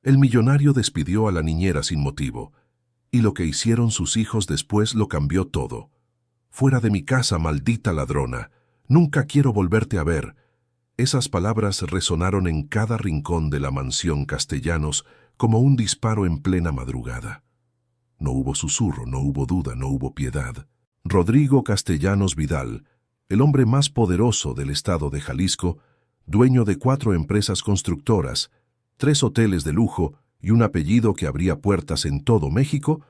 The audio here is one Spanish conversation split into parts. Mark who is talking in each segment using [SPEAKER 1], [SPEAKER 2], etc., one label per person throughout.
[SPEAKER 1] El millonario despidió a la niñera sin motivo, y lo que hicieron sus hijos después lo cambió todo. «Fuera de mi casa, maldita ladrona. Nunca quiero volverte a ver». Esas palabras resonaron en cada rincón de la mansión Castellanos como un disparo en plena madrugada. No hubo susurro, no hubo duda, no hubo piedad. Rodrigo Castellanos Vidal, el hombre más poderoso del estado de Jalisco, dueño de 4 empresas constructoras, 3 hoteles de lujo y un apellido que abría puertas en todo México,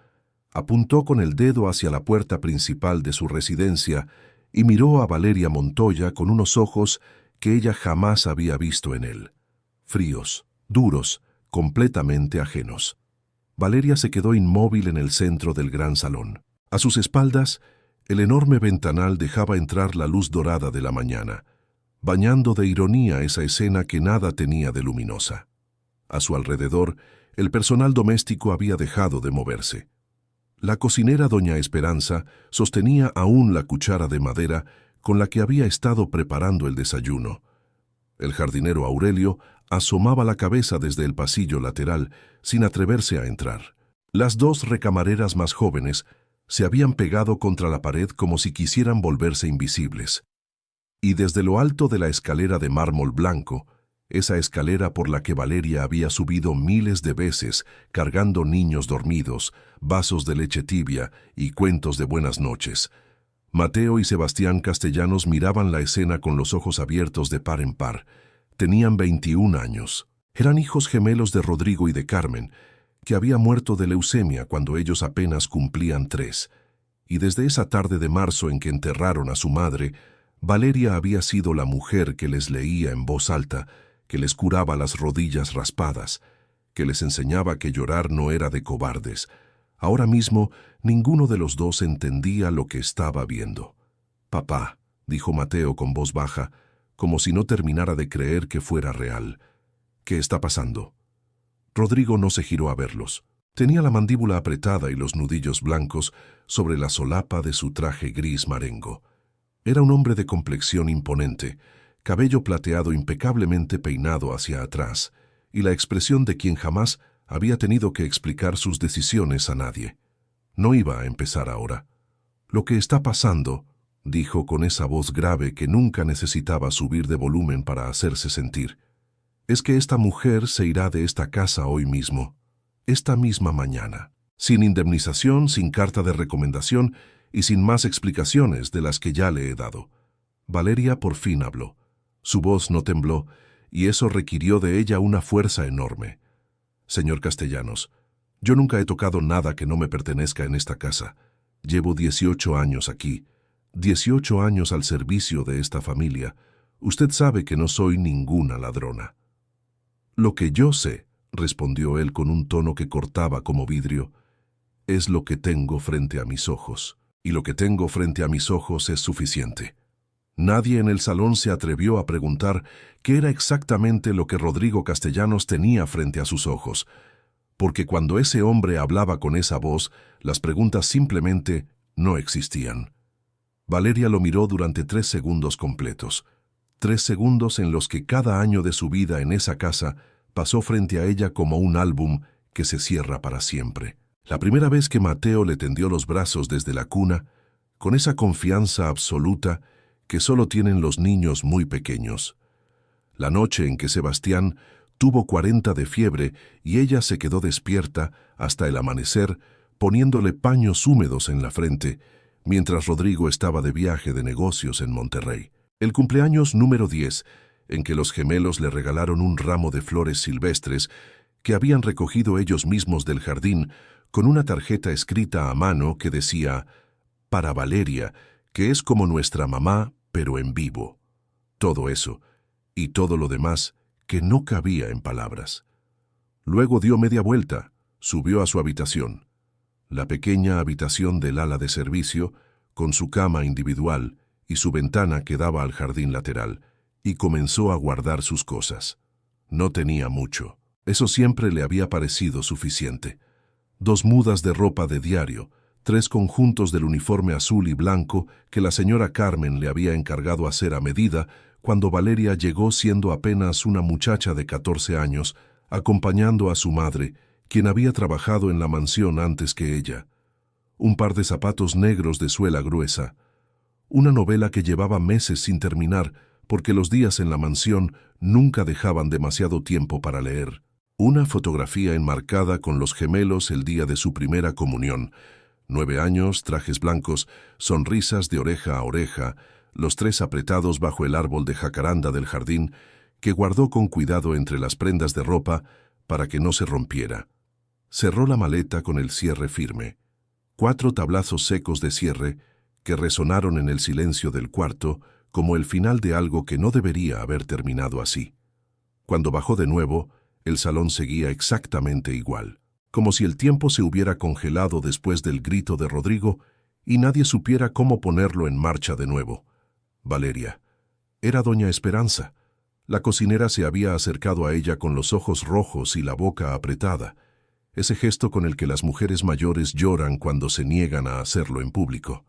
[SPEAKER 1] apuntó con el dedo hacia la puerta principal de su residencia y miró a Valeria Montoya con unos ojos que ella jamás había visto en él. Fríos, duros, completamente ajenos. Valeria se quedó inmóvil en el centro del gran salón. A sus espaldas, el enorme ventanal dejaba entrar la luz dorada de la mañana, bañando de ironía esa escena que nada tenía de luminosa. A su alrededor, el personal doméstico había dejado de moverse. La cocinera doña Esperanza sostenía aún la cuchara de madera con la que había estado preparando el desayuno. El jardinero Aurelio asomaba la cabeza desde el pasillo lateral sin atreverse a entrar. Las 2 recamareras más jóvenes se habían pegado contra la pared como si quisieran volverse invisibles. Y desde lo alto de la escalera de mármol blanco, esa escalera por la que Valeria había subido miles de veces cargando niños dormidos, vasos de leche tibia y cuentos de buenas noches, Mateo y Sebastián Castellanos miraban la escena con los ojos abiertos de par en par. Tenían 21 años. Eran hijos gemelos de Rodrigo y de Carmen, que había muerto de leucemia cuando ellos apenas cumplían 3. Y desde esa tarde de marzo en que enterraron a su madre, Valeria había sido la mujer que les leía en voz alta, que les curaba las rodillas raspadas, que les enseñaba que llorar no era de cobardes. Ahora mismo, ninguno de los 2 entendía lo que estaba viendo. «Papá», dijo Mateo con voz baja, como si no terminara de creer que fuera real. «¿Qué está pasando?» Rodrigo no se giró a verlos. Tenía la mandíbula apretada y los nudillos blancos sobre la solapa de su traje gris marengo. Era un hombre de complexión imponente, cabello plateado impecablemente peinado hacia atrás, y la expresión de quien jamás había tenido que explicar sus decisiones a nadie. No iba a empezar ahora. «Lo que está pasando», dijo con esa voz grave que nunca necesitaba subir de volumen para hacerse sentir, «es que esta mujer se irá de esta casa hoy mismo, esta misma mañana, sin indemnización, sin carta de recomendación y sin más explicaciones de las que ya le he dado». Valeria por fin habló. Su voz no tembló, y eso requirió de ella una fuerza enorme. «Señor Castellanos, yo nunca he tocado nada que no me pertenezca en esta casa. Llevo 18 años aquí, 18 años al servicio de esta familia. Usted sabe que no soy ninguna ladrona». «Lo que yo sé», respondió él con un tono que cortaba como vidrio, «es lo que tengo frente a mis ojos, y lo que tengo frente a mis ojos es suficiente». Nadie en el salón se atrevió a preguntar qué era exactamente lo que Rodrigo Castellanos tenía frente a sus ojos, porque cuando ese hombre hablaba con esa voz, las preguntas simplemente no existían. Valeria lo miró durante 3 segundos completos, 3 segundos en los que cada año de su vida en esa casa pasó frente a ella como un álbum que se cierra para siempre. La primera vez que Mateo le tendió los brazos desde la cuna, con esa confianza absoluta que solo tienen los niños muy pequeños. La noche en que Sebastián tuvo 40 de fiebre y ella se quedó despierta hasta el amanecer, poniéndole paños húmedos en la frente, mientras Rodrigo estaba de viaje de negocios en Monterrey. El cumpleaños número 10, en que los gemelos le regalaron un ramo de flores silvestres que habían recogido ellos mismos del jardín, con una tarjeta escrita a mano que decía «Para Valeria», que es como nuestra mamá, pero en vivo. Todo eso, y todo lo demás, que no cabía en palabras. Luego dio media vuelta, subió a su habitación. La pequeña habitación del ala de servicio, con su cama individual y su ventana que daba al jardín lateral, y comenzó a guardar sus cosas. No tenía mucho. Eso siempre le había parecido suficiente. 2 mudas de ropa de diario, 3 conjuntos del uniforme azul y blanco que la señora Carmen le había encargado hacer a medida cuando Valeria llegó siendo apenas una muchacha de 14 años acompañando a su madre, quien había trabajado en la mansión antes que ella. Un par de zapatos negros de suela gruesa. Una novela que llevaba meses sin terminar porque los días en la mansión nunca dejaban demasiado tiempo para leer. Una fotografía enmarcada con los gemelos el día de su primera comunión. 9 años, trajes blancos, sonrisas de oreja a oreja, los tres apretados bajo el árbol de jacaranda del jardín, que guardó con cuidado entre las prendas de ropa para que no se rompiera. Cerró la maleta con el cierre firme. 4 tablazos secos de cierre que resonaron en el silencio del cuarto como el final de algo que no debería haber terminado así. Cuando bajó de nuevo, el salón seguía exactamente igual, como si el tiempo se hubiera congelado después del grito de Rodrigo y nadie supiera cómo ponerlo en marcha de nuevo. Valeria. Era doña Esperanza. La cocinera se había acercado a ella con los ojos rojos y la boca apretada, ese gesto con el que las mujeres mayores lloran cuando se niegan a hacerlo en público.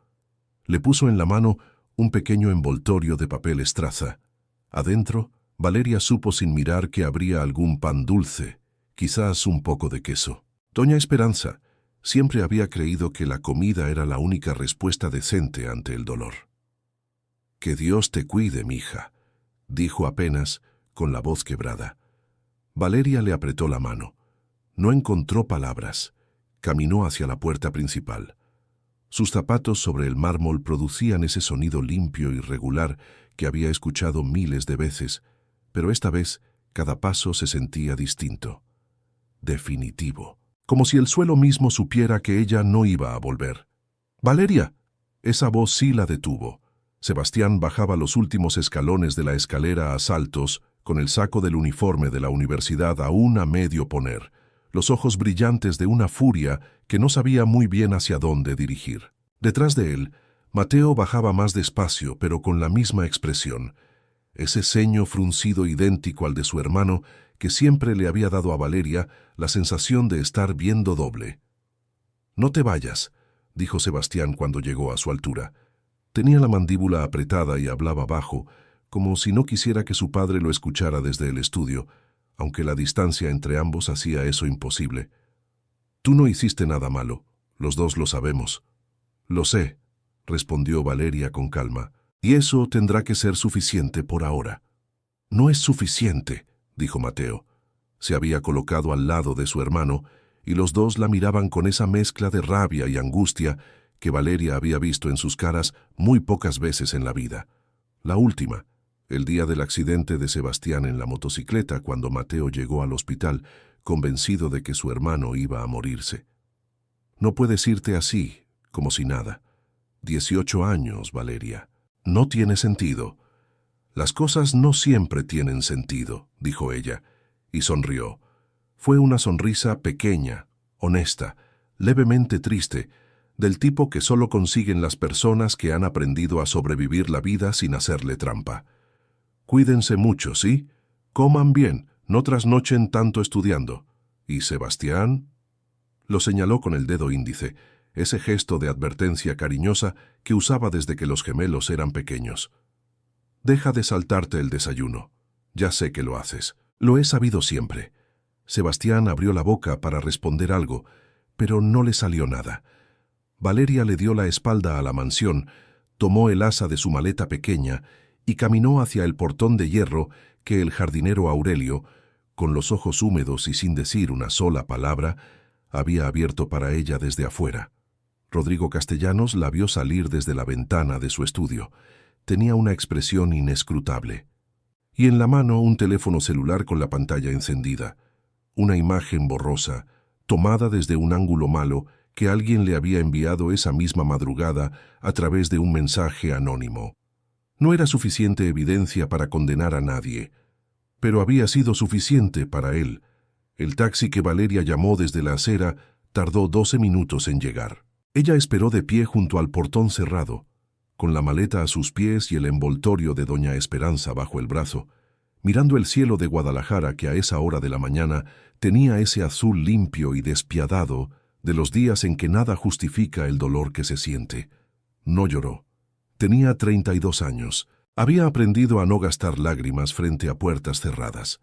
[SPEAKER 1] Le puso en la mano un pequeño envoltorio de papel estraza. Adentro, Valeria supo sin mirar que habría algún pan dulce, quizás un poco de queso. Doña Esperanza siempre había creído que la comida era la única respuesta decente ante el dolor. «Que Dios te cuide, mija», dijo apenas, con la voz quebrada. Valeria le apretó la mano. No encontró palabras. Caminó hacia la puerta principal. Sus zapatos sobre el mármol producían ese sonido limpio y regular que había escuchado miles de veces, pero esta vez cada paso se sentía distinto. Definitivo. Como si el suelo mismo supiera que ella no iba a volver. «¡Valeria!». Esa voz sí la detuvo. Sebastián bajaba los últimos escalones de la escalera a saltos, con el saco del uniforme de la universidad aún a medio poner, los ojos brillantes de una furia que no sabía muy bien hacia dónde dirigir. Detrás de él, Mateo bajaba más despacio, pero con la misma expresión, ese ceño fruncido idéntico al de su hermano que siempre le había dado a Valeria la sensación de estar viendo doble. «No te vayas», dijo Sebastián cuando llegó a su altura. Tenía la mandíbula apretada y hablaba bajo, como si no quisiera que su padre lo escuchara desde el estudio, aunque la distancia entre ambos hacía eso imposible. «Tú no hiciste nada malo, los dos lo sabemos». «Lo sé», respondió Valeria con calma, «y eso tendrá que ser suficiente por ahora». «No es suficiente», dijo Mateo. Se había colocado al lado de su hermano, y los dos la miraban con esa mezcla de rabia y angustia que Valeria había visto en sus caras muy pocas veces en la vida. La última, el día del accidente de Sebastián en la motocicleta, cuando Mateo llegó al hospital, convencido de que su hermano iba a morirse. «No puedes irte así, como si nada. 18 años, Valeria. No tiene sentido». «Las cosas no siempre tienen sentido», dijo ella, y sonrió. Fue una sonrisa pequeña, honesta, levemente triste, del tipo que solo consiguen las personas que han aprendido a sobrevivir la vida sin hacerle trampa. «Cuídense mucho, ¿sí? Coman bien, no trasnochen tanto estudiando. ¿Y Sebastián?». Lo señaló con el dedo índice, ese gesto de advertencia cariñosa que usaba desde que los gemelos eran pequeños. «Deja de saltarte el desayuno. Ya sé que lo haces. Lo he sabido siempre». Sebastián abrió la boca para responder algo, pero no le salió nada. Valeria le dio la espalda a la mansión, tomó el asa de su maleta pequeña y caminó hacia el portón de hierro que el jardinero Aurelio, con los ojos húmedos y sin decir una sola palabra, había abierto para ella desde afuera. Rodrigo Castellanos la vio salir desde la ventana de su estudio. Tenía una expresión inescrutable. Y en la mano un teléfono celular con la pantalla encendida. Una imagen borrosa, tomada desde un ángulo malo que alguien le había enviado esa misma madrugada a través de un mensaje anónimo. No era suficiente evidencia para condenar a nadie, pero había sido suficiente para él. El taxi que Valeria llamó desde la acera tardó 12 minutos en llegar. Ella esperó de pie junto al portón cerrado, con la maleta a sus pies y el envoltorio de doña Esperanza bajo el brazo, mirando el cielo de Guadalajara que a esa hora de la mañana tenía ese azul limpio y despiadado de los días en que nada justifica el dolor que se siente. No lloró. Tenía 32 años. Había aprendido a no gastar lágrimas frente a puertas cerradas.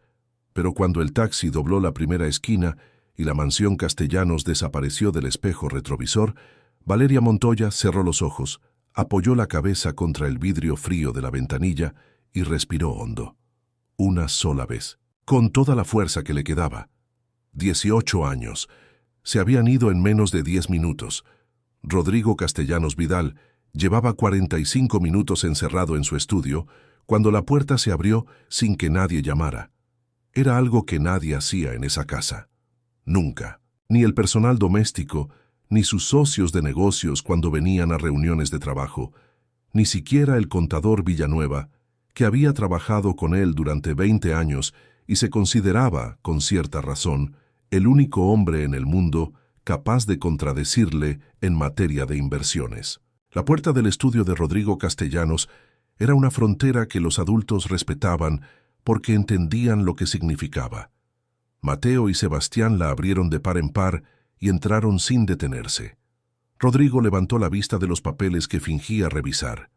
[SPEAKER 1] Pero cuando el taxi dobló la primera esquina y la mansión Castellanos desapareció del espejo retrovisor, Valeria Montoya cerró los ojos, apoyó la cabeza contra el vidrio frío de la ventanilla y respiró hondo. Una sola vez, con toda la fuerza que le quedaba. 18 años. Se habían ido en menos de 10 minutos. Rodrigo Castellanos Vidal llevaba 45 minutos encerrado en su estudio cuando la puerta se abrió sin que nadie llamara. Era algo que nadie hacía en esa casa. Nunca. Ni el personal doméstico, ni sus socios de negocios cuando venían a reuniones de trabajo, ni siquiera el contador Villanueva, que había trabajado con él durante 20 años y se consideraba, con cierta razón, el único hombre en el mundo capaz de contradecirle en materia de inversiones. La puerta del estudio de Rodrigo Castellanos era una frontera que los adultos respetaban porque entendían lo que significaba. Mateo y Sebastián la abrieron de par en par y entraron sin detenerse. Rodrigo levantó la vista de los papeles que fingía revisar.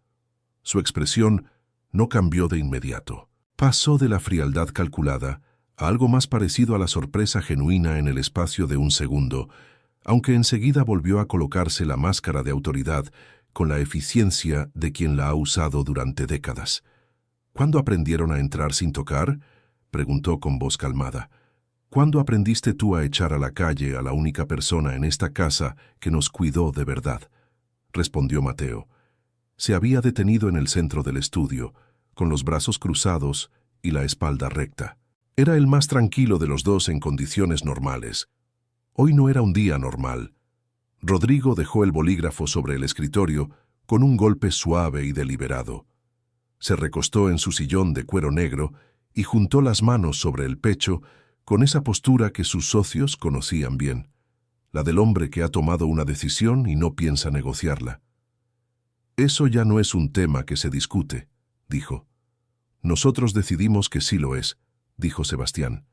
[SPEAKER 1] Su expresión no cambió de inmediato. Pasó de la frialdad calculada a algo más parecido a la sorpresa genuina en el espacio de un segundo, aunque enseguida volvió a colocarse la máscara de autoridad con la eficiencia de quien la ha usado durante décadas. ¿Cuándo aprendieron a entrar sin tocar?, preguntó con voz calmada. ¿Cuándo aprendiste tú a echar a la calle a la única persona en esta casa que nos cuidó de verdad?, respondió Mateo. Se había detenido en el centro del estudio, con los brazos cruzados y la espalda recta. Era el más tranquilo de los dos en condiciones normales. Hoy no era un día normal. Rodrigo dejó el bolígrafo sobre el escritorio con un golpe suave y deliberado. Se recostó en su sillón de cuero negro y juntó las manos sobre el pecho con esa postura que sus socios conocían bien, la del hombre que ha tomado una decisión y no piensa negociarla. «Eso ya no es un tema que se discute», dijo. «Nosotros decidimos que sí lo es», dijo Sebastián.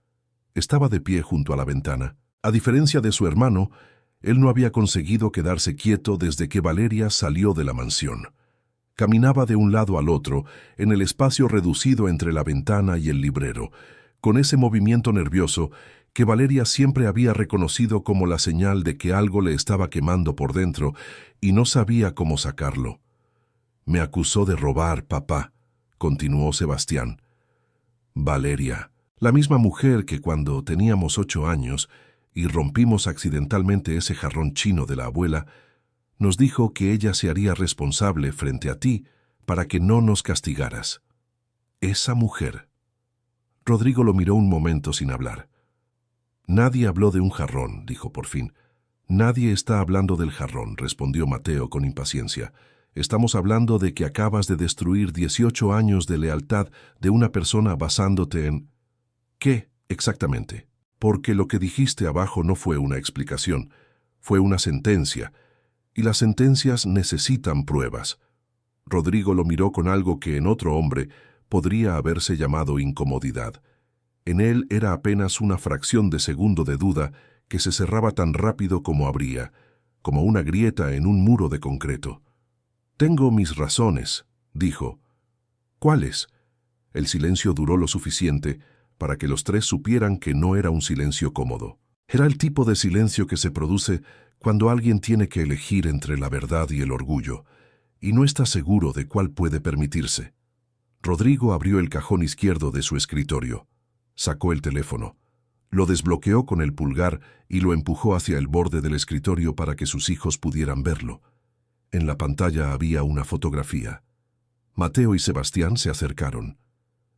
[SPEAKER 1] Estaba de pie junto a la ventana. A diferencia de su hermano, él no había conseguido quedarse quieto desde que Valeria salió de la mansión. Caminaba de un lado al otro, en el espacio reducido entre la ventana y el librero, con ese movimiento nervioso que Valeria siempre había reconocido como la señal de que algo le estaba quemando por dentro y no sabía cómo sacarlo. «Me acusó de robar, papá», continuó Sebastián. «Valeria, la misma mujer que cuando teníamos 8 años y rompimos accidentalmente ese jarrón chino de la abuela, nos dijo que ella se haría responsable frente a ti para que no nos castigaras. Esa mujer». Rodrigo lo miró un momento sin hablar. «Nadie habló de un jarrón», dijo por fin. «Nadie está hablando del jarrón», respondió Mateo con impaciencia. «Estamos hablando de que acabas de destruir 18 años de lealtad de una persona basándote en...» «¿Qué exactamente?» «Porque lo que dijiste abajo no fue una explicación, fue una sentencia, y las sentencias necesitan pruebas». Rodrigo lo miró con algo que en otro hombre podría haberse llamado incomodidad. En él era apenas una fracción de segundo de duda que se cerraba tan rápido como abría, como una grieta en un muro de concreto. «Tengo mis razones», dijo. «¿Cuáles?» El silencio duró lo suficiente para que los tres supieran que no era un silencio cómodo. Era el tipo de silencio que se produce cuando alguien tiene que elegir entre la verdad y el orgullo, y no está seguro de cuál puede permitirse. Rodrigo abrió el cajón izquierdo de su escritorio. Sacó el teléfono. Lo desbloqueó con el pulgar y lo empujó hacia el borde del escritorio para que sus hijos pudieran verlo. En la pantalla había una fotografía. Mateo y Sebastián se acercaron.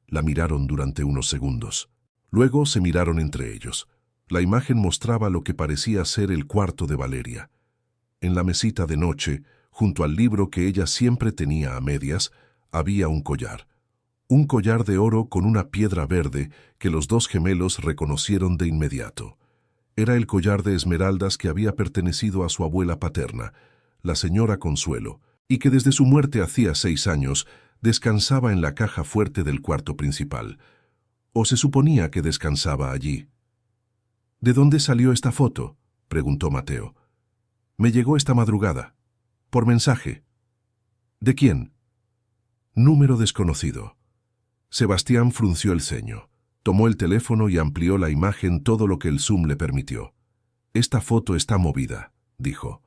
[SPEAKER 1] La miraron durante unos segundos. Luego se miraron entre ellos. La imagen mostraba lo que parecía ser el cuarto de Valeria. En la mesita de noche, junto al libro que ella siempre tenía a medias, había un collar. Un collar de oro con una piedra verde que los dos gemelos reconocieron de inmediato. Era el collar de esmeraldas que había pertenecido a su abuela paterna, la señora Consuelo, y que desde su muerte hacía 6 años descansaba en la caja fuerte del cuarto principal. O se suponía que descansaba allí. «¿De dónde salió esta foto?», preguntó Mateo. «Me llegó esta madrugada. Por mensaje». «¿De quién?». «Número desconocido». Sebastián frunció el ceño. Tomó el teléfono y amplió la imagen todo lo que el zoom le permitió. «Esta foto está movida», dijo.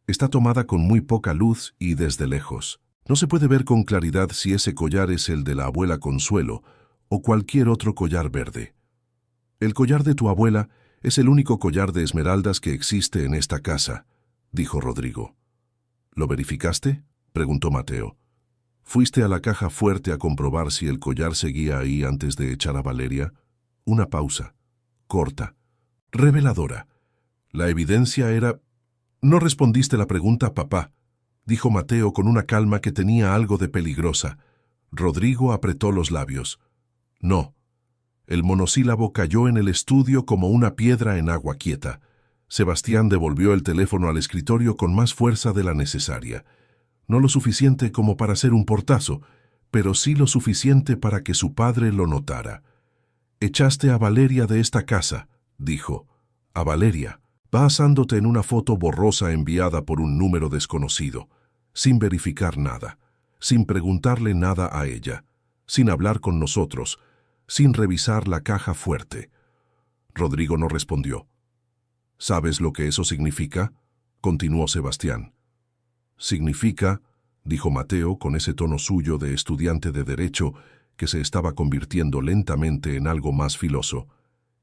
[SPEAKER 1] «Está tomada con muy poca luz y desde lejos. No se puede ver con claridad si ese collar es el de la abuela Consuelo o cualquier otro collar verde. El collar de tu abuela es el único collar de esmeraldas que existe en esta casa», dijo Rodrigo. «¿Lo verificaste?», preguntó Mateo. «¿Fuiste a la caja fuerte a comprobar si el collar seguía ahí antes de echar a Valeria?» Una pausa, corta, reveladora. La evidencia era... «No respondiste la pregunta, papá», dijo Mateo con una calma que tenía algo de peligrosa. Rodrigo apretó los labios. «No». El monosílabo cayó en el estudio como una piedra en agua quieta. Sebastián devolvió el teléfono al escritorio con más fuerza de la necesaria. No lo suficiente como para hacer un portazo, pero sí lo suficiente para que su padre lo notara. «Echaste a Valeria de esta casa», dijo. «A Valeria, basándote en una foto borrosa enviada por un número desconocido, sin verificar nada, sin preguntarle nada a ella, sin hablar con nosotros, sin revisar la caja fuerte». Rodrigo no respondió. «¿Sabes lo que eso significa?», continuó Sebastián. «Significa», dijo Mateo con ese tono suyo de estudiante de Derecho que se estaba convirtiendo lentamente en algo más filoso,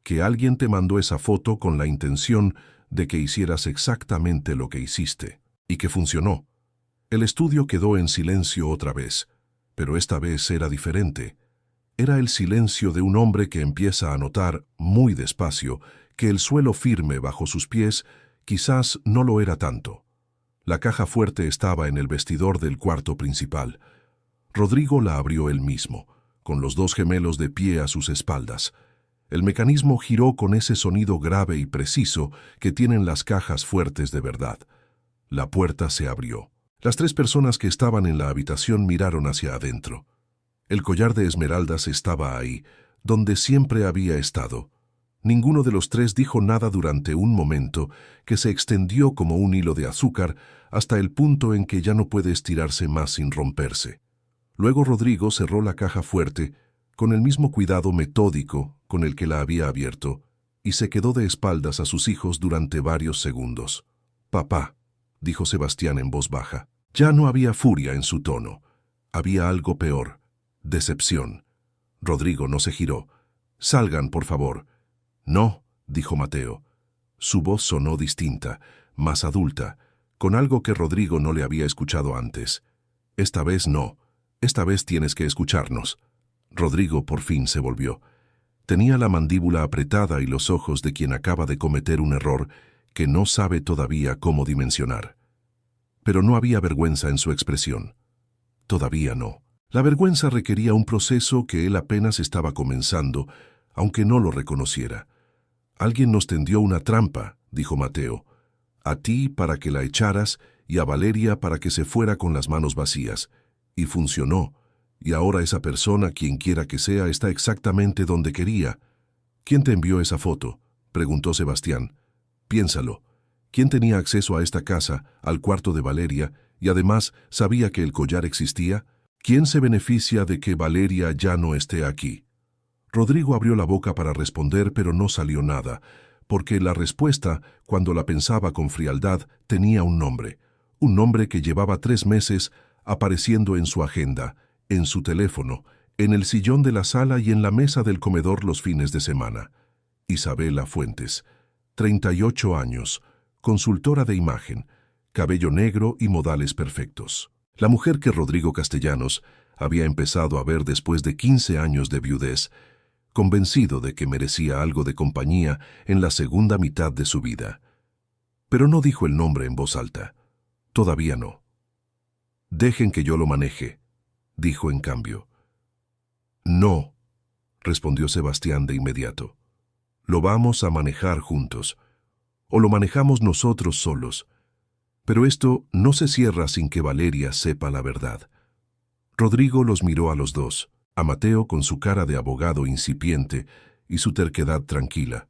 [SPEAKER 1] «que alguien te mandó esa foto con la intención de que hicieras exactamente lo que hiciste, y que funcionó». El estudio quedó en silencio otra vez, pero esta vez era diferente. Era el silencio de un hombre que empieza a notar, muy despacio, que el suelo firme bajo sus pies quizás no lo era tanto. La caja fuerte estaba en el vestidor del cuarto principal. Rodrigo la abrió él mismo, con los dos gemelos de pie a sus espaldas. El mecanismo giró con ese sonido grave y preciso que tienen las cajas fuertes de verdad. La puerta se abrió. Las tres personas que estaban en la habitación miraron hacia adentro. El collar de esmeraldas estaba ahí, donde siempre había estado. Ninguno de los tres dijo nada durante un momento que se extendió como un hilo de azúcar hasta el punto en que ya no puede estirarse más sin romperse. Luego Rodrigo cerró la caja fuerte con el mismo cuidado metódico con el que la había abierto y se quedó de espaldas a sus hijos durante varios segundos. «Papá», dijo Sebastián en voz baja. Ya no había furia en su tono. Había algo peor. Decepción. Rodrigo no se giró. «Salgan, por favor». «No», dijo Mateo. Su voz sonó distinta, más adulta, con algo que Rodrigo no le había escuchado antes. «Esta vez no. Esta vez tienes que escucharnos». Rodrigo por fin se volvió. Tenía la mandíbula apretada y los ojos de quien acaba de cometer un error que no sabe todavía cómo dimensionar. Pero no había vergüenza en su expresión. Todavía no. La vergüenza requería un proceso que él apenas estaba comenzando, aunque no lo reconociera. «Alguien nos tendió una trampa», dijo Mateo. «A ti para que la echaras y a Valeria para que se fuera con las manos vacías. Y funcionó. Y ahora esa persona, quien quiera que sea, está exactamente donde quería». «¿Quién te envió esa foto?», preguntó Sebastián. «Piénsalo. ¿Quién tenía acceso a esta casa, al cuarto de Valeria, y además sabía que el collar existía? ¿Quién se beneficia de que Valeria ya no esté aquí?» Rodrigo abrió la boca para responder, pero no salió nada, porque la respuesta, cuando la pensaba con frialdad, tenía un nombre que llevaba 3 meses apareciendo en su agenda, en su teléfono, en el sillón de la sala y en la mesa del comedor los fines de semana. Isabela Fuentes, 38 años, consultora de imagen, cabello negro y modales perfectos. La mujer que Rodrigo Castellanos había empezado a ver después de 15 años de viudez, convencido de que merecía algo de compañía en la segunda mitad de su vida. Pero no dijo el nombre en voz alta. Todavía no. «Dejen que yo lo maneje», dijo en cambio. «No», respondió Sebastián de inmediato. «Lo vamos a manejar juntos. O lo manejamos nosotros solos. Pero esto no se cierra sin que Valeria sepa la verdad». Rodrigo los miró a los dos, a Mateo con su cara de abogado incipiente y su terquedad tranquila,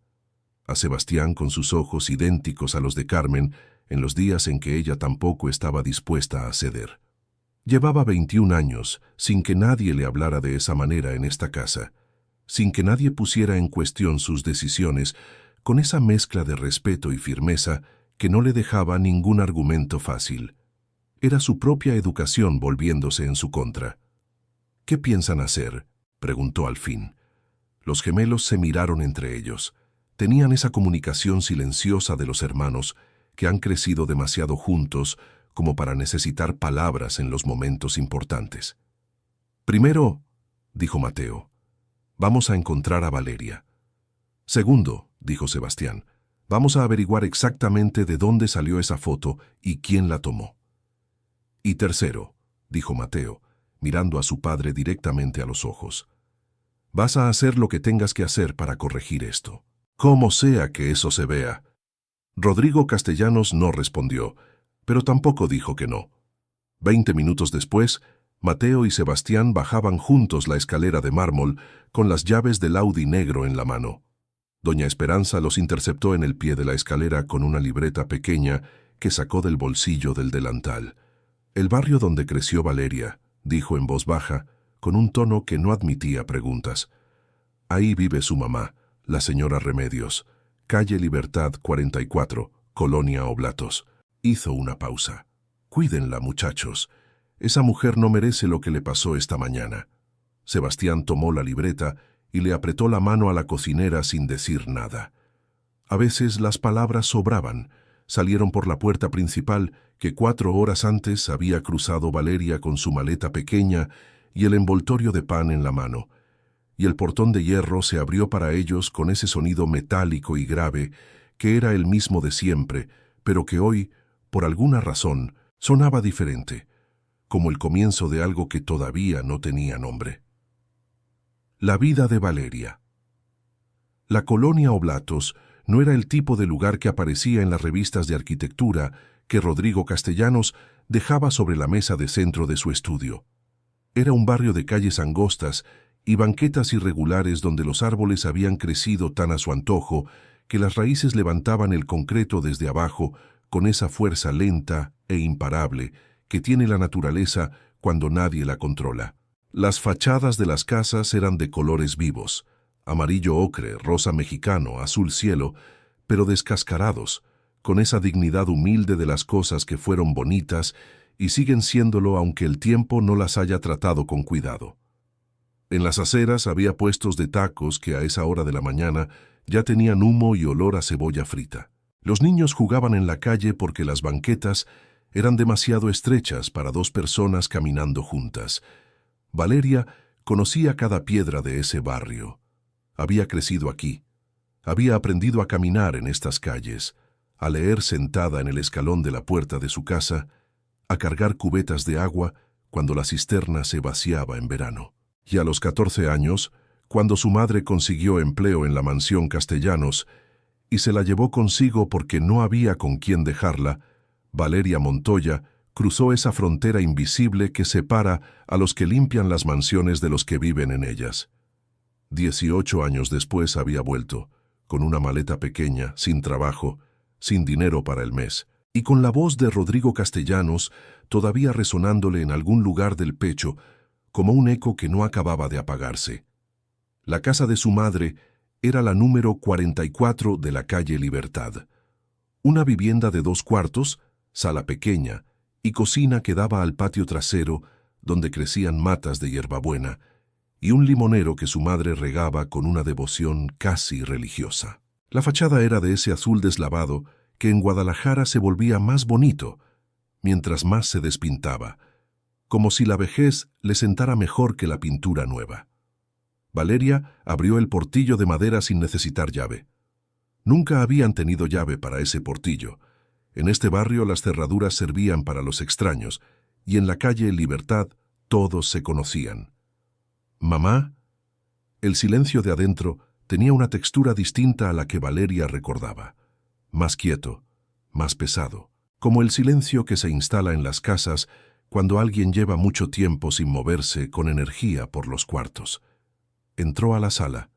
[SPEAKER 1] a Sebastián con sus ojos idénticos a los de Carmen en los días en que ella tampoco estaba dispuesta a ceder. Llevaba 21 años sin que nadie le hablara de esa manera en esta casa. sin que nadie pusiera en cuestión sus decisiones, con esa mezcla de respeto y firmeza que no le dejaba ningún argumento fácil. Era su propia educación volviéndose en su contra. «¿Qué piensan hacer?», preguntó al fin. Los gemelos se miraron entre ellos. Tenían esa comunicación silenciosa de los hermanos que han crecido demasiado juntos como para necesitar palabras en los momentos importantes. «Primero», dijo Mateo, «vamos a encontrar a Valeria. Segundo», dijo Sebastián, «vamos a averiguar exactamente de dónde salió esa foto y quién la tomó». «Y tercero», dijo Mateo, mirando a su padre directamente a los ojos, «vas a hacer lo que tengas que hacer para corregir esto, como sea que eso se vea». Rodrigo Castellanos no respondió, pero tampoco dijo que no. 20 minutos después, Mateo y Sebastián bajaban juntos la escalera de mármol con las llaves del Audi negro en la mano. Doña Esperanza los interceptó en el pie de la escalera con una libreta pequeña que sacó del bolsillo del delantal. «El barrio donde creció Valeria», dijo en voz baja, con un tono que no admitía preguntas. «Ahí vive su mamá, la señora Remedios, calle Libertad 44, Colonia Oblatos». Hizo una pausa. «Cuídenla, muchachos. Esa mujer no merece lo que le pasó esta mañana». Sebastián tomó la libreta y le apretó la mano a la cocinera sin decir nada. A veces las palabras sobraban. Salieron por la puerta principal que 4 horas antes había cruzado Valeria con su maleta pequeña y el envoltorio de pan en la mano, y el portón de hierro se abrió para ellos con ese sonido metálico y grave que era el mismo de siempre, pero que hoy, por alguna razón, sonaba diferente, como el comienzo de algo que todavía no tenía nombre. La vida de Valeria. La Colonia Oblatos no era el tipo de lugar que aparecía en las revistas de arquitectura que Rodrigo Castellanos dejaba sobre la mesa de centro de su estudio. Era un barrio de calles angostas y banquetas irregulares donde los árboles habían crecido tan a su antojo que las raíces levantaban el concreto desde abajo con esa fuerza lenta e imparable que tiene la naturaleza cuando nadie la controla. Las fachadas de las casas eran de colores vivos, amarillo ocre, rosa mexicano, azul cielo, pero descascarados, con esa dignidad humilde de las cosas que fueron bonitas y siguen siéndolo aunque el tiempo no las haya tratado con cuidado. En las aceras había puestos de tacos que a esa hora de la mañana ya tenían humo y olor a cebolla frita. Los niños jugaban en la calle porque las banquetas eran demasiado estrechas para 2 personas caminando juntas. Valeria conocía cada piedra de ese barrio. Había crecido aquí. Había aprendido a caminar en estas calles, a leer sentada en el escalón de la puerta de su casa, a cargar cubetas de agua cuando la cisterna se vaciaba en verano. Y a los 14 años, cuando su madre consiguió empleo en la mansión Castellanos y se la llevó consigo porque no había con quién dejarla, Valeria Montoya cruzó esa frontera invisible que separa a los que limpian las mansiones de los que viven en ellas. 18 años después había vuelto, con una maleta pequeña, sin trabajo, sin dinero para el mes, y con la voz de Rodrigo Castellanos todavía resonándole en algún lugar del pecho, como un eco que no acababa de apagarse. La casa de su madre era la número 44 de la calle Libertad. Una vivienda de 2 cuartos, sala pequeña y cocina que daba al patio trasero donde crecían matas de hierbabuena y un limonero que su madre regaba con una devoción casi religiosa. La fachada era de ese azul deslavado que en Guadalajara se volvía más bonito mientras más se despintaba, como si la vejez le sentara mejor que la pintura nueva. Valeria abrió el portillo de madera sin necesitar llave. Nunca habían tenido llave para ese portillo. En este barrio las cerraduras servían para los extraños, y en la calle Libertad todos se conocían. «¿Mamá?». El silencio de adentro tenía una textura distinta a la que Valeria recordaba. Más quieto, más pesado, como el silencio que se instala en las casas cuando alguien lleva mucho tiempo sin moverse con energía por los cuartos. Entró a la sala.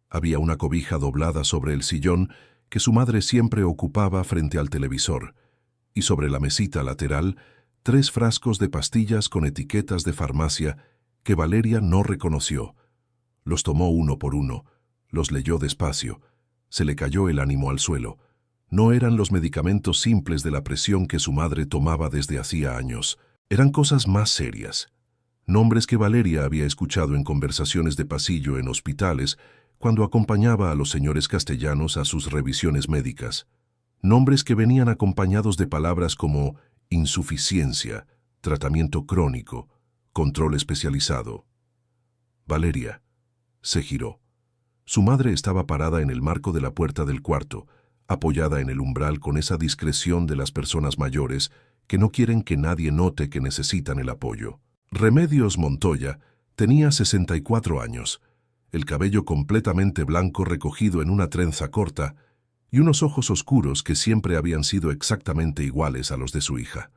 [SPEAKER 1] Había una cobija doblada sobre el sillón que su madre siempre ocupaba frente al televisor, y sobre la mesita lateral 3 frascos de pastillas con etiquetas de farmacia que Valeria no reconoció. Los tomó uno por uno, los leyó despacio. Se le cayó el ánimo al suelo. No eran los medicamentos simples de la presión que su madre tomaba desde hacía años. Eran cosas más serias. Nombres que Valeria había escuchado en conversaciones de pasillo en hospitales cuando acompañaba a los señores castellanos a sus revisiones médicas. Nombres que venían acompañados de palabras como insuficiencia, tratamiento crónico, control especializado. Valeria se giró. Su madre estaba parada en el marco de la puerta del cuarto, apoyada en el umbral con esa discreción de las personas mayores que no quieren que nadie note que necesitan el apoyo. Remedios Montoya tenía 64 años, el cabello completamente blanco recogido en una trenza corta y unos ojos oscuros que siempre habían sido exactamente iguales a los de su hija.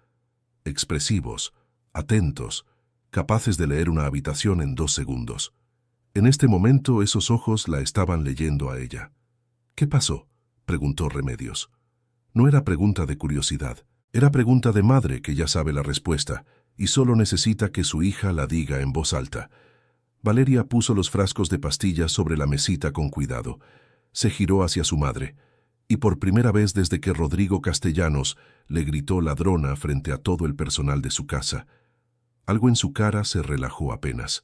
[SPEAKER 1] Expresivos, atentos, capaces de leer una habitación en 2 segundos. En este momento esos ojos la estaban leyendo a ella. ¿Qué pasó?, preguntó Remedios. No era pregunta de curiosidad, era pregunta de madre que ya sabe la respuesta y solo necesita que su hija la diga en voz alta. Valeria puso los frascos de pastillas sobre la mesita con cuidado. Se giró hacia su madre, y por primera vez desde que Rodrigo Castellanos le gritó ladrona frente a todo el personal de su casa. Algo en su cara se relajó apenas.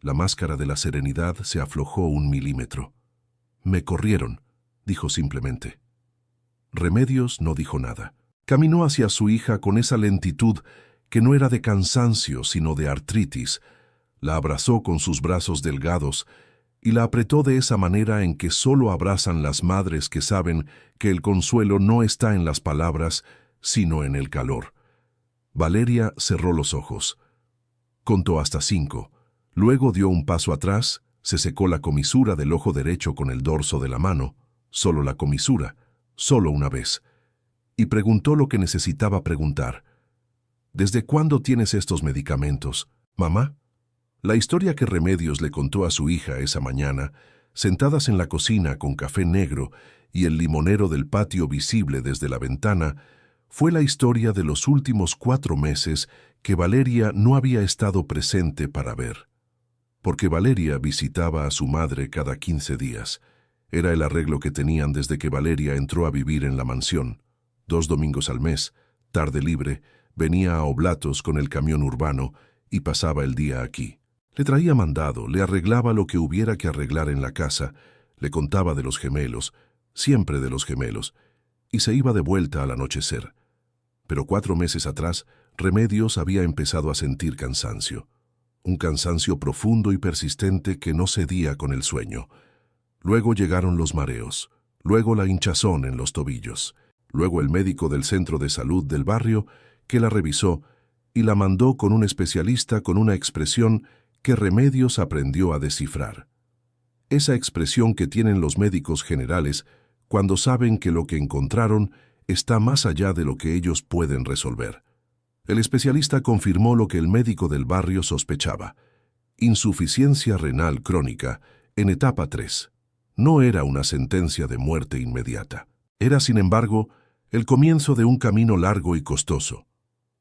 [SPEAKER 1] La máscara de la serenidad se aflojó 1 milímetro. «Me corrieron», dijo simplemente. Remedios no dijo nada. Caminó hacia su hija con esa lentitud que no era de cansancio, sino de artritis. La abrazó con sus brazos delgados y la apretó de esa manera en que solo abrazan las madres que saben que el consuelo no está en las palabras, sino en el calor. Valeria cerró los ojos. Contó hasta 5. Luego dio un paso atrás, se secó la comisura del ojo derecho con el dorso de la mano, solo la comisura, solo una vez, y preguntó lo que necesitaba preguntar. «¿Desde cuándo tienes estos medicamentos, mamá?» La historia que Remedios le contó a su hija esa mañana, sentadas en la cocina con café negro y el limonero del patio visible desde la ventana, fue la historia de los últimos 4 meses que Valeria no había estado presente para ver. Porque Valeria visitaba a su madre cada 15 días. Era el arreglo que tenían desde que Valeria entró a vivir en la mansión. 2 domingos al mes, tarde libre, venía a Oblatos con el camión urbano y pasaba el día aquí. Le traía mandado, le arreglaba lo que hubiera que arreglar en la casa, le contaba de los gemelos, siempre de los gemelos, y se iba de vuelta al anochecer. Pero 4 meses atrás, Remedios había empezado a sentir cansancio. Un cansancio profundo y persistente que no cedía con el sueño. Luego llegaron los mareos, luego la hinchazón en los tobillos, luego el médico del centro de salud del barrio que la revisó y la mandó con un especialista con una expresión que Remedios aprendió a descifrar. Esa expresión que tienen los médicos generales cuando saben que lo que encontraron está más allá de lo que ellos pueden resolver. El especialista confirmó lo que el médico del barrio sospechaba: insuficiencia renal crónica en etapa 3. No era una sentencia de muerte inmediata. Era, sin embargo, el comienzo de un camino largo y costoso.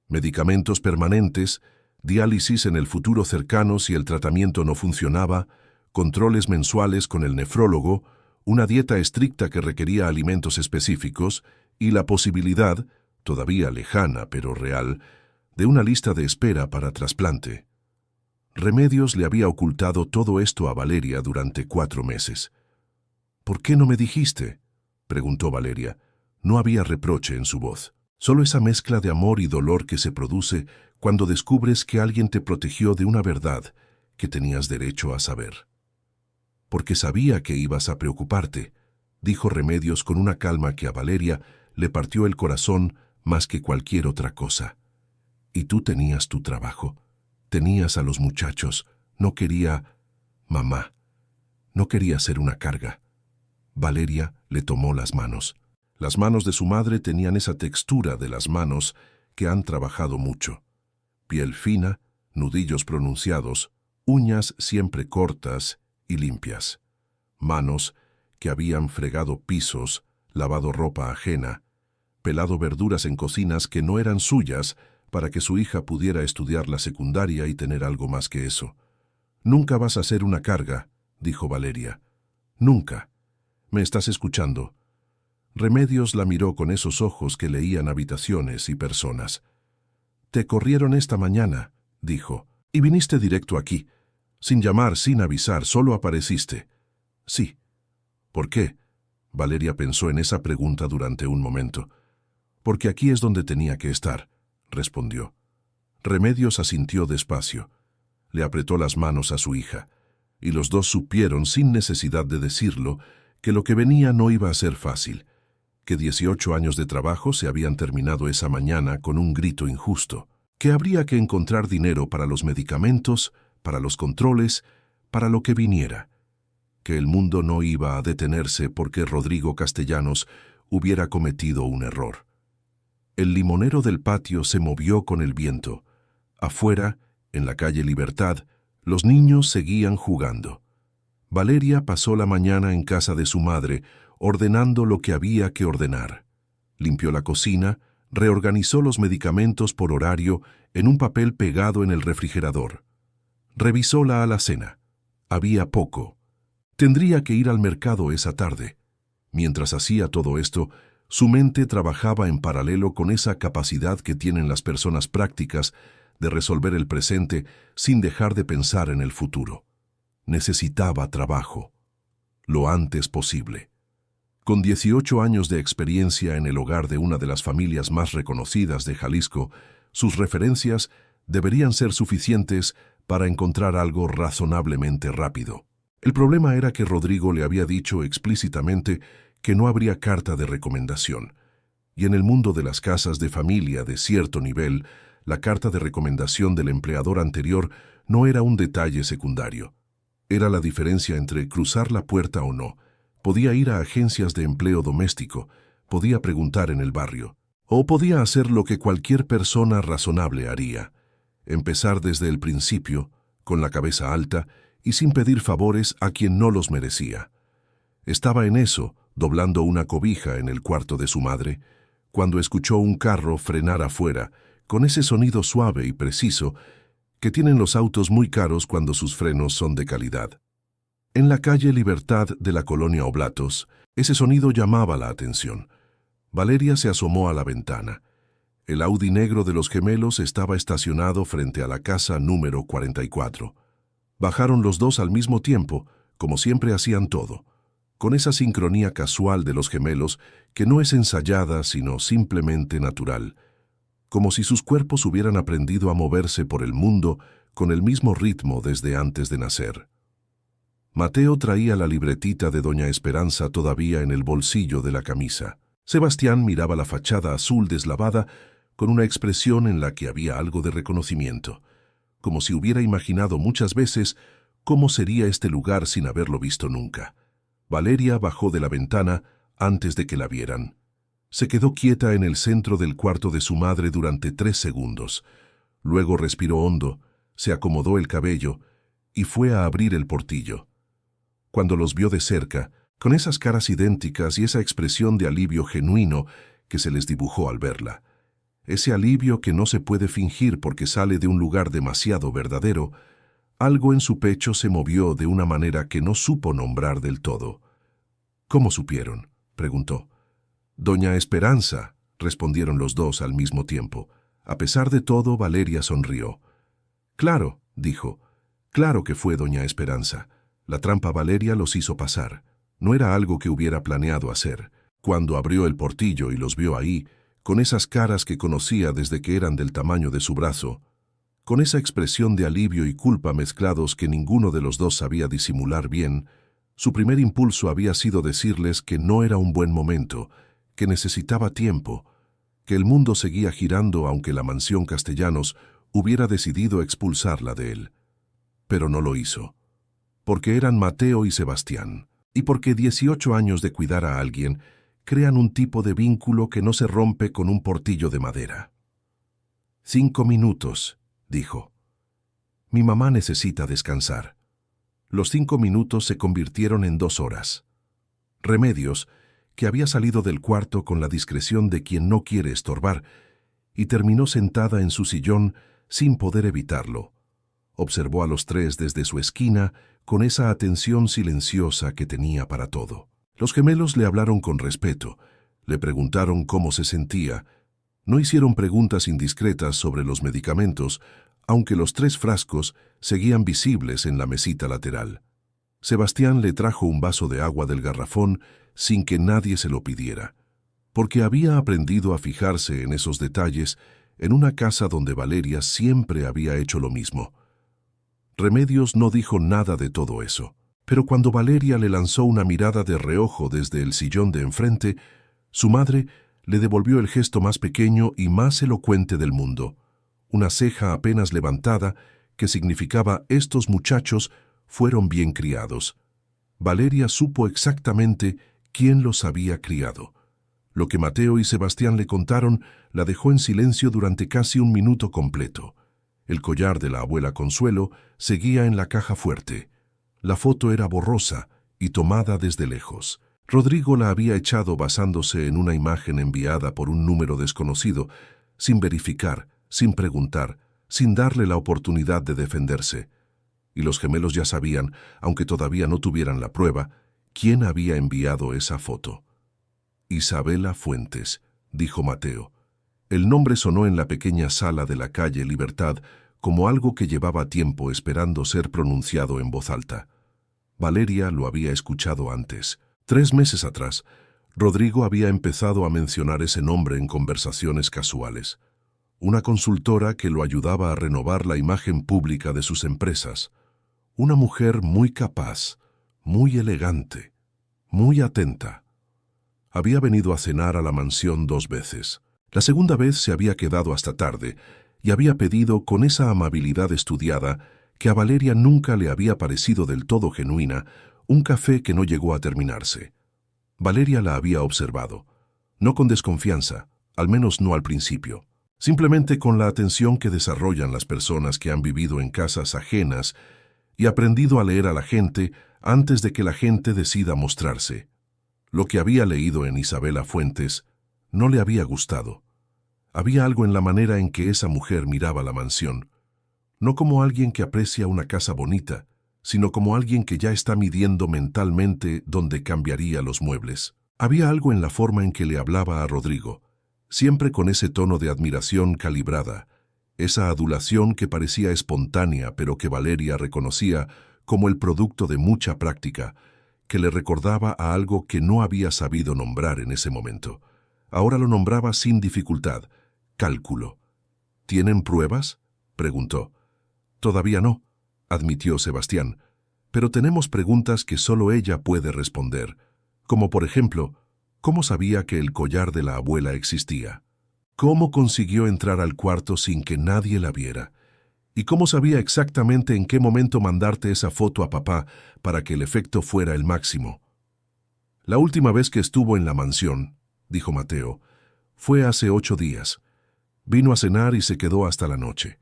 [SPEAKER 1] Medicamentos permanentes, diálisis en el futuro cercano si el tratamiento no funcionaba, controles mensuales con el nefrólogo, una dieta estricta que requería alimentos específicos y la posibilidad, todavía lejana pero real, de una lista de espera para trasplante. Remedios le había ocultado todo esto a Valeria durante 4 meses. «¿Por qué no me dijiste?», preguntó Valeria. No había reproche en su voz, solo esa mezcla de amor y dolor que se produce cuando descubres que alguien te protegió de una verdad que tenías derecho a saber. «Porque sabía que ibas a preocuparte», dijo Remedios con una calma que a Valeria le partió el corazón más que cualquier otra cosa. «Y tú tenías tu trabajo, tenías a los muchachos, no quería... mamá, no quería ser una carga». Valeria le tomó las manos. Las manos de su madre tenían esa textura de las manos que han trabajado mucho. Piel fina, nudillos pronunciados, uñas siempre cortas y limpias. Manos que habían fregado pisos, lavado ropa ajena, pelado verduras en cocinas que no eran suyas para que su hija pudiera estudiar la secundaria y tener algo más que eso. «Nunca vas a ser una carga», dijo Valeria. Nunca. ¿Me estás escuchando? Remedios la miró con esos ojos que leían habitaciones y personas. Te corrieron esta mañana, dijo, y viniste directo aquí. Sin llamar, sin avisar, solo apareciste. Sí. ¿Por qué? Valeria pensó en esa pregunta durante un momento. Porque aquí es donde tenía que estar, respondió. Remedios asintió despacio. Le apretó las manos a su hija, y los dos supieron, sin necesidad de decirlo, que lo que venía no iba a ser fácil, que 18 años de trabajo se habían terminado esa mañana con un grito injusto, que habría que encontrar dinero para los medicamentos, para los controles, para lo que viniera, que el mundo no iba a detenerse porque Rodrigo Castellanos hubiera cometido un error. El limonero del patio se movió con el viento. Afuera, en la calle Libertad, los niños seguían jugando. Valeria pasó la mañana en casa de su madre, ordenando lo que había que ordenar. Limpió la cocina, reorganizó los medicamentos por horario en un papel pegado en el refrigerador. Revisó la alacena. Había poco. Tendría que ir al mercado esa tarde. Mientras hacía todo esto, su mente trabajaba en paralelo con esa capacidad que tienen las personas prácticas de resolver el presente sin dejar de pensar en el futuro. Necesitaba trabajo, lo antes posible. Con 18 años de experiencia en el hogar de una de las familias más reconocidas de Jalisco, sus referencias deberían ser suficientes para encontrar algo razonablemente rápido. El problema era que Rodrigo le había dicho explícitamente que no habría carta de recomendación, y en el mundo de las casas de familia de cierto nivel, la carta de recomendación del empleador anterior no era un detalle secundario. Era la diferencia entre cruzar la puerta o no. Podía ir a agencias de empleo doméstico, podía preguntar en el barrio, o podía hacer lo que cualquier persona razonable haría, empezar desde el principio, con la cabeza alta y sin pedir favores a quien no los merecía. Estaba en eso, doblando una cobija en el cuarto de su madre, cuando escuchó un carro frenar afuera, con ese sonido suave y preciso que tienen los autos muy caros cuando sus frenos son de calidad. En la calle Libertad de la colonia Oblatos, ese sonido llamaba la atención. Valeria se asomó a la ventana. El Audi negro de los gemelos estaba estacionado frente a la casa número 44. Bajaron los dos al mismo tiempo, como siempre hacían todo, con esa sincronía casual de los gemelos que no es ensayada sino simplemente natural, como si sus cuerpos hubieran aprendido a moverse por el mundo con el mismo ritmo desde antes de nacer. Mateo traía la libretita de Doña Esperanza todavía en el bolsillo de la camisa. Sebastián miraba la fachada azul deslavada con una expresión en la que había algo de reconocimiento, como si hubiera imaginado muchas veces cómo sería este lugar sin haberlo visto nunca. Valeria bajó de la ventana antes de que la vieran. Se quedó quieta en el centro del cuarto de su madre durante 3 segundos. Luego respiró hondo, se acomodó el cabello y fue a abrir el portillo. Cuando los vio de cerca, con esas caras idénticas y esa expresión de alivio genuino que se les dibujó al verla, ese alivio que no se puede fingir porque sale de un lugar demasiado verdadero, algo en su pecho se movió de una manera que no supo nombrar del todo. ¿Cómo supieron?, preguntó. Doña Esperanza, respondieron los dos al mismo tiempo. A pesar de todo, Valeria sonrió. Claro, dijo, claro que fue Doña Esperanza. La trampa Valeria los hizo pasar. No era algo que hubiera planeado hacer. Cuando abrió el portillo y los vio ahí, con esas caras que conocía desde que eran del tamaño de su brazo, con esa expresión de alivio y culpa mezclados que ninguno de los dos sabía disimular bien, su primer impulso había sido decirles que no era un buen momento, que necesitaba tiempo, que el mundo seguía girando aunque la mansión Castellanos hubiera decidido expulsarla de él. Pero no lo hizo, porque eran Mateo y Sebastián, y porque 18 años de cuidar a alguien crean un tipo de vínculo que no se rompe con un portillo de madera. 5 minutos, dijo. Mi mamá necesita descansar. Los 5 minutos se convirtieron en 2 horas. Remedios, que había salido del cuarto con la discreción de quien no quiere estorbar, y terminó sentada en su sillón sin poder evitarlo, Observó a los tres desde su esquina con esa atención silenciosa que tenía para todo. Los gemelos le hablaron con respeto, le preguntaron cómo se sentía. No hicieron preguntas indiscretas sobre los medicamentos, aunque los 3 frascos seguían visibles en la mesita lateral. Sebastián le trajo un vaso de agua del garrafón sin que nadie se lo pidiera, porque había aprendido a fijarse en esos detalles en una casa donde Valeria siempre había hecho lo mismo. Remedios no dijo nada de todo eso, pero cuando Valeria le lanzó una mirada de reojo desde el sillón de enfrente, su madre le devolvió el gesto más pequeño y más elocuente del mundo, una ceja apenas levantada que significaba estos muchachos fueron bien criados. Valeria supo exactamente quién los había criado. Lo que Mateo y Sebastián le contaron la dejó en silencio durante casi un minuto completo. El collar de la abuela Consuelo seguía en la caja fuerte. La foto era borrosa y tomada desde lejos. Rodrigo la había echado basándose en una imagen enviada por un número desconocido, sin verificar, sin preguntar, sin darle la oportunidad de defenderse. Y los gemelos ya sabían, aunque todavía no tuvieran la prueba, quién había enviado esa foto. Isabela Fuentes, dijo Mateo. El nombre sonó en la pequeña sala de la calle Libertad como algo que llevaba tiempo esperando ser pronunciado en voz alta. Valeria lo había escuchado antes. 3 meses atrás, Rodrigo había empezado a mencionar ese nombre en conversaciones casuales. Una consultora que lo ayudaba a renovar la imagen pública de sus empresas. Una mujer muy capaz, muy elegante, muy atenta. Había venido a cenar a la mansión 2 veces. La segunda vez se había quedado hasta tarde y había pedido con esa amabilidad estudiada que a Valeria nunca le había parecido del todo genuina un café que no llegó a terminarse. Valeria la había observado, no con desconfianza, al menos no al principio, simplemente con la atención que desarrollan las personas que han vivido en casas ajenas y aprendido a leer a la gente antes de que la gente decida mostrarse. Lo que había leído en Isabela Fuentes no le había gustado. Había algo en la manera en que esa mujer miraba la mansión, no como alguien que aprecia una casa bonita, sino como alguien que ya está midiendo mentalmente dónde cambiaría los muebles. Había algo en la forma en que le hablaba a Rodrigo, siempre con ese tono de admiración calibrada, esa adulación que parecía espontánea pero que Valeria reconocía como el producto de mucha práctica, que le recordaba a algo que no había sabido nombrar en ese momento. Ahora lo nombraba sin dificultad: cálculo. ¿Tienen pruebas?, preguntó. Todavía no, admitió Sebastián, pero tenemos preguntas que solo ella puede responder, como por ejemplo, ¿cómo sabía que el collar de la abuela existía? ¿Cómo consiguió entrar al cuarto sin que nadie la viera? ¿Y cómo sabía exactamente en qué momento mandarte esa foto a papá para que el efecto fuera el máximo? La última vez que estuvo en la mansión, dijo Mateo, fue hace 8 días. Vino a cenar y se quedó hasta la noche.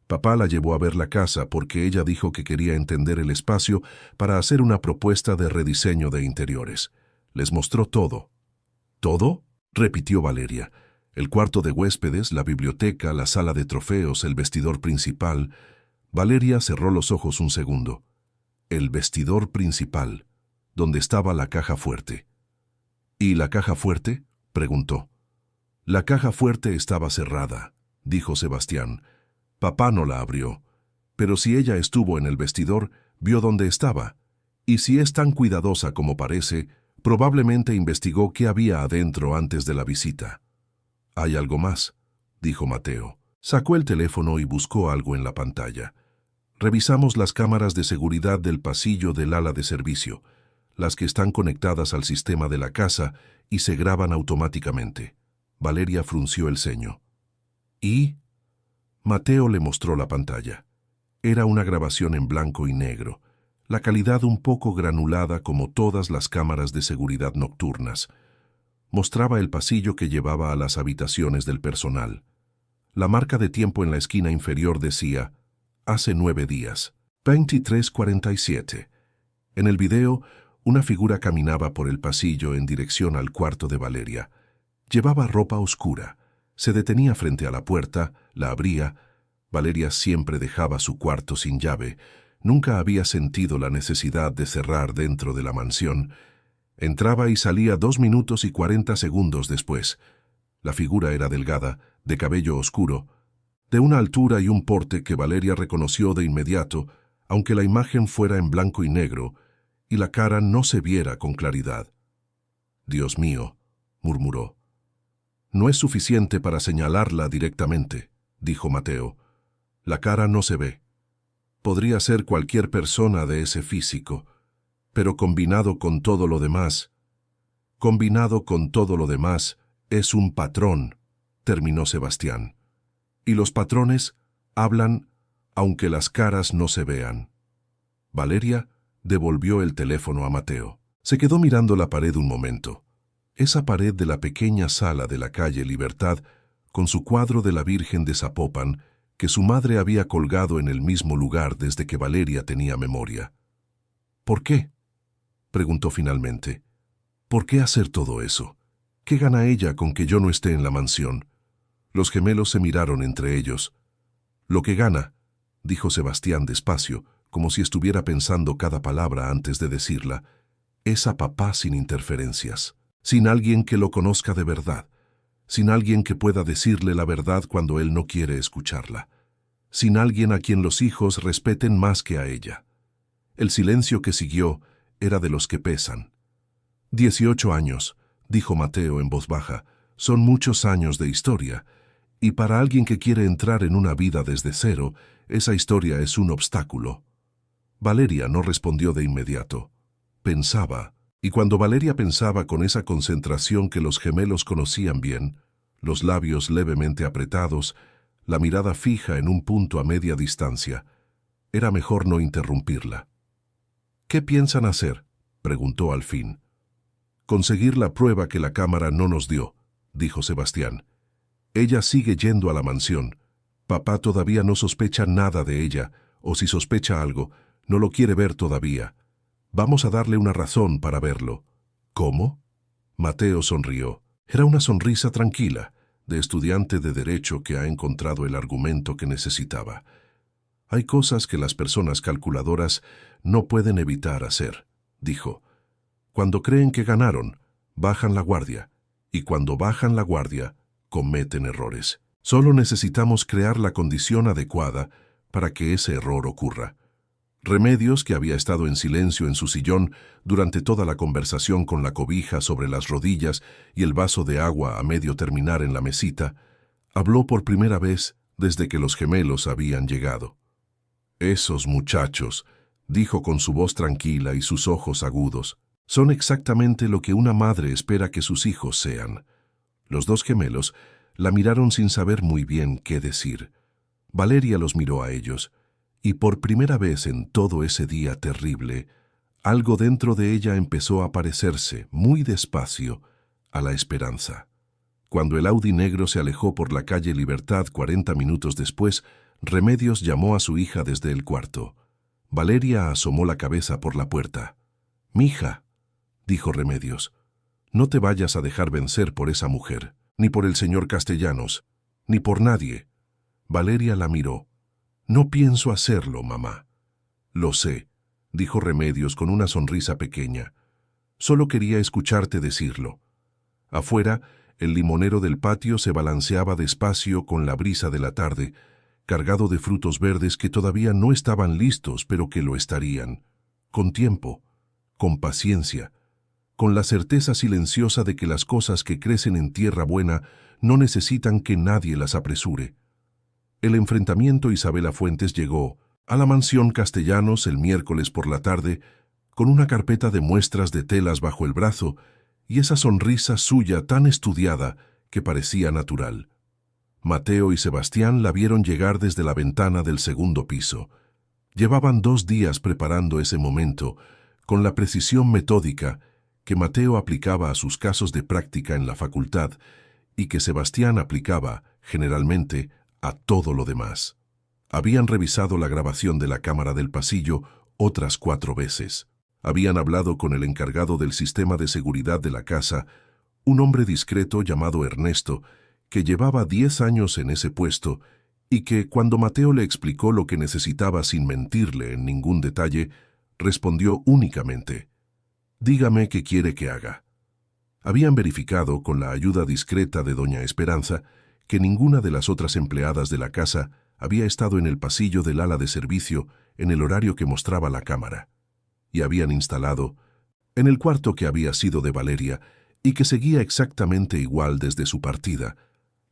[SPEAKER 1] Papá la llevó a ver la casa porque ella dijo que quería entender el espacio para hacer una propuesta de rediseño de interiores. Les mostró todo. ¿Todo?, repitió Valeria. El cuarto de huéspedes, la biblioteca, la sala de trofeos, el vestidor principal. Valeria cerró los ojos un segundo. El vestidor principal, donde estaba la caja fuerte. ¿Y la caja fuerte?, preguntó. La caja fuerte estaba cerrada, dijo Sebastián. Papá no la abrió, pero si ella estuvo en el vestidor, vio dónde estaba, y si es tan cuidadosa como parece, probablemente investigó qué había adentro antes de la visita. «¿Hay algo más?», dijo Mateo. Sacó el teléfono y buscó algo en la pantalla. Revisamos las cámaras de seguridad del pasillo del ala de servicio, las que están conectadas al sistema de la casa y se graban automáticamente. Valeria frunció el ceño. ¿Y? Mateo le mostró la pantalla. Era una grabación en blanco y negro, la calidad un poco granulada como todas las cámaras de seguridad nocturnas. Mostraba el pasillo que llevaba a las habitaciones del personal. La marca de tiempo en la esquina inferior decía, hace 9 días, 23:47. En el video, una figura caminaba por el pasillo en dirección al cuarto de Valeria. Llevaba ropa oscura. Se detenía frente a la puerta, la abría. Valeria siempre dejaba su cuarto sin llave. Nunca había sentido la necesidad de cerrar dentro de la mansión. Entraba y salía 2 minutos y 40 segundos después. La figura era delgada, de cabello oscuro, de una altura y un porte que Valeria reconoció de inmediato, aunque la imagen fuera en blanco y negro, y la cara no se viera con claridad. «Dios mío», murmuró. «No es suficiente para señalarla directamente», dijo Mateo. «La cara no se ve. Podría ser cualquier persona de ese físico, pero combinado con todo lo demás, es un patrón», terminó Sebastián. «Y los patrones hablan aunque las caras no se vean». Valeria devolvió el teléfono a Mateo. Se quedó mirando la pared un momento. Esa pared de la pequeña sala de la calle Libertad, con su cuadro de la Virgen de Zapopan, que su madre había colgado en el mismo lugar desde que Valeria tenía memoria. «¿Por qué?», preguntó finalmente. «¿Por qué hacer todo eso? ¿Qué gana ella con que yo no esté en la mansión?». Los gemelos se miraron entre ellos. «Lo que gana», dijo Sebastián despacio, como si estuviera pensando cada palabra antes de decirla, «es a papá sin interferencias, sin alguien que lo conozca de verdad, sin alguien que pueda decirle la verdad cuando él no quiere escucharla, sin alguien a quien los hijos respeten más que a ella». El silencio que siguió era de los que pesan. 18 años, dijo Mateo en voz baja, son muchos años de historia, y para alguien que quiere entrar en una vida desde cero, esa historia es un obstáculo. Valeria no respondió de inmediato. Pensaba, y cuando Valeria pensaba con esa concentración que los gemelos conocían bien, los labios levemente apretados, la mirada fija en un punto a media distancia, era mejor no interrumpirla. «¿Qué piensan hacer?», preguntó al fin. «Conseguir la prueba que la cámara no nos dio», dijo Sebastián. «Ella sigue yendo a la mansión. Papá todavía no sospecha nada de ella, o si sospecha algo, no lo quiere ver todavía. Vamos a darle una razón para verlo». «¿Cómo?». Mateo sonrió. Era una sonrisa tranquila, de estudiante de derecho que ha encontrado el argumento que necesitaba. «Hay cosas que las personas calculadoras no pueden evitar hacer», dijo. «Cuando creen que ganaron, bajan la guardia, y cuando bajan la guardia, cometen errores. Solo necesitamos crear la condición adecuada para que ese error ocurra». Remedios, que había estado en silencio en su sillón durante toda la conversación con la cobija sobre las rodillas y el vaso de agua a medio terminar en la mesita, habló por primera vez desde que los gemelos habían llegado. «Esos muchachos», dijo con su voz tranquila y sus ojos agudos, «son exactamente lo que una madre espera que sus hijos sean». Los dos gemelos la miraron sin saber muy bien qué decir. Valeria los miró a ellos, y por primera vez en todo ese día terrible, algo dentro de ella empezó a parecerse, muy despacio, a la esperanza. Cuando el Audi negro se alejó por la calle Libertad 40 minutos después, Remedios llamó a su hija desde el cuarto. Valeria asomó la cabeza por la puerta. «Mija», dijo Remedios, «no te vayas a dejar vencer por esa mujer, ni por el señor Castellanos, ni por nadie». Valeria la miró. «No pienso hacerlo, mamá». «Lo sé», dijo Remedios con una sonrisa pequeña. «Solo quería escucharte decirlo». Afuera, el limonero del patio se balanceaba despacio con la brisa de la tarde, cargado de frutos verdes que todavía no estaban listos, pero que lo estarían. Con tiempo, con paciencia, con la certeza silenciosa de que las cosas que crecen en tierra buena no necesitan que nadie las apresure. El enfrentamiento Isabela Fuentes llegó a la mansión Castellanos el miércoles por la tarde con una carpeta de muestras de telas bajo el brazo y esa sonrisa suya tan estudiada que parecía natural. Mateo y Sebastián la vieron llegar desde la ventana del segundo piso. Llevaban 2 días preparando ese momento, con la precisión metódica que Mateo aplicaba a sus casos de práctica en la facultad y que Sebastián aplicaba, generalmente, a todo lo demás. Habían revisado la grabación de la cámara del pasillo otras 4 veces. Habían hablado con el encargado del sistema de seguridad de la casa, un hombre discreto llamado Ernesto, que llevaba 10 años en ese puesto y que, cuando Mateo le explicó lo que necesitaba sin mentirle en ningún detalle, respondió únicamente: «Dígame qué quiere que haga». Habían verificado, con la ayuda discreta de doña Esperanza, que ninguna de las otras empleadas de la casa había estado en el pasillo del ala de servicio en el horario que mostraba la cámara, y habían instalado, en el cuarto que había sido de Valeria y que seguía exactamente igual desde su partida,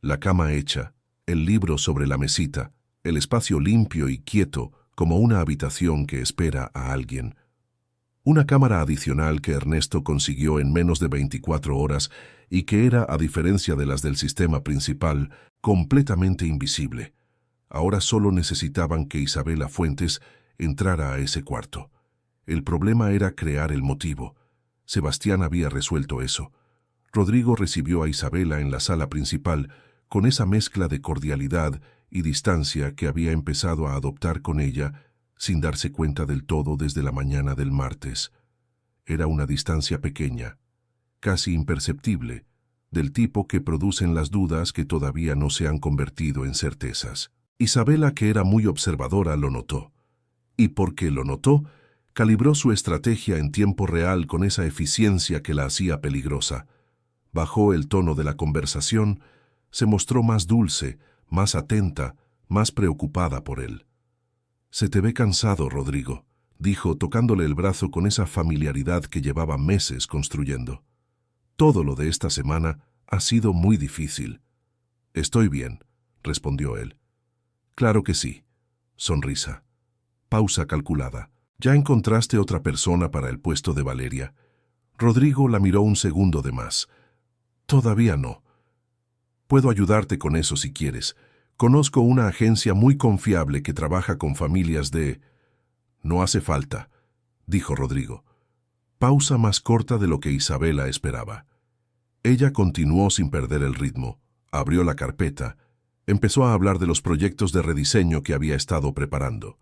[SPEAKER 1] la cama hecha, el libro sobre la mesita, el espacio limpio y quieto como una habitación que espera a alguien. Una cámara adicional que Ernesto consiguió en menos de 24 horas y que era, a diferencia de las del sistema principal, completamente invisible. Ahora solo necesitaban que Isabela Fuentes entrara a ese cuarto. El problema era crear el motivo. Sebastián había resuelto eso. Rodrigo recibió a Isabela en la sala principal con esa mezcla de cordialidad y distancia que había empezado a adoptar con ella sin darse cuenta del todo desde la mañana del martes. Era una distancia pequeña, casi imperceptible, del tipo que producen las dudas que todavía no se han convertido en certezas. Isabela, que era muy observadora, lo notó. Y porque lo notó, calibró su estrategia en tiempo real con esa eficiencia que la hacía peligrosa. Bajó el tono de la conversación, se mostró más dulce, más atenta, más preocupada por él. «Se te ve cansado, Rodrigo», dijo, tocándole el brazo con esa familiaridad que llevaba meses construyendo. «Todo lo de esta semana ha sido muy difícil». «Estoy bien», respondió él. «Claro que sí». Sonrisa. Pausa calculada. «¿Ya encontraste otra persona para el puesto de Valeria?» Rodrigo la miró un segundo de más. «Todavía no. Puedo ayudarte con eso si quieres. Conozco una agencia muy confiable que trabaja con familias de...». «No hace falta», dijo Rodrigo. Pausa más corta de lo que Isabela esperaba. Ella continuó sin perder el ritmo. Abrió la carpeta. Empezó a hablar de los proyectos de rediseño que había estado preparando.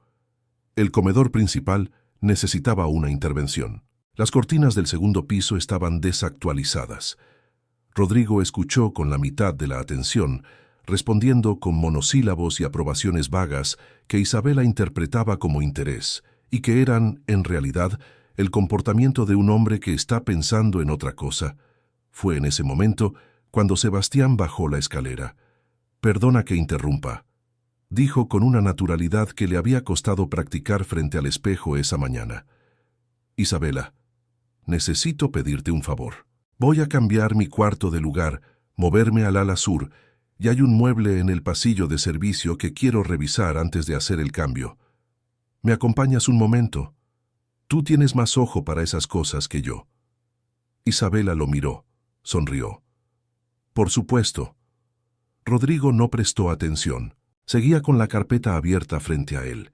[SPEAKER 1] El comedor principal necesitaba una intervención. Las cortinas del segundo piso estaban desactualizadas. Rodrigo escuchó con la mitad de la atención, respondiendo con monosílabos y aprobaciones vagas que Isabela interpretaba como interés y que eran, en realidad, el comportamiento de un hombre que está pensando en otra cosa. Fue en ese momento cuando Sebastián bajó la escalera. «Perdona que interrumpa», dijo con una naturalidad que le había costado practicar frente al espejo esa mañana. «Isabela, necesito pedirte un favor. Voy a cambiar mi cuarto de lugar, moverme al ala sur, y hay un mueble en el pasillo de servicio que quiero revisar antes de hacer el cambio. ¿Me acompañas un momento? Tú tienes más ojo para esas cosas que yo». Isabela lo miró, sonrió. «Por supuesto». Rodrigo no prestó atención. Seguía con la carpeta abierta frente a él.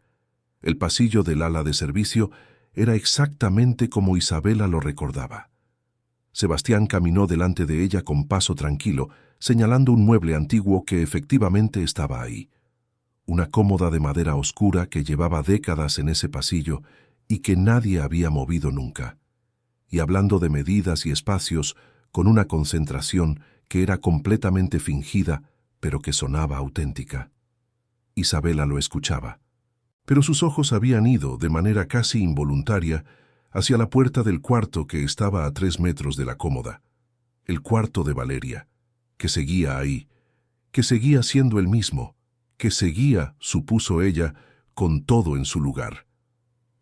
[SPEAKER 1] El pasillo del ala de servicio era exactamente como Isabela lo recordaba. Sebastián caminó delante de ella con paso tranquilo, señalando un mueble antiguo que efectivamente estaba ahí. Una cómoda de madera oscura que llevaba décadas en ese pasillo y que nadie había movido nunca. Y hablando de medidas y espacios, con una concentración que era completamente fingida, pero que sonaba auténtica. Isabela lo escuchaba, pero sus ojos habían ido, de manera casi involuntaria, hacia la puerta del cuarto que estaba a 3 metros de la cómoda. El cuarto de Valeria, que seguía ahí, que seguía siendo el mismo, que seguía, supuso ella, con todo en su lugar.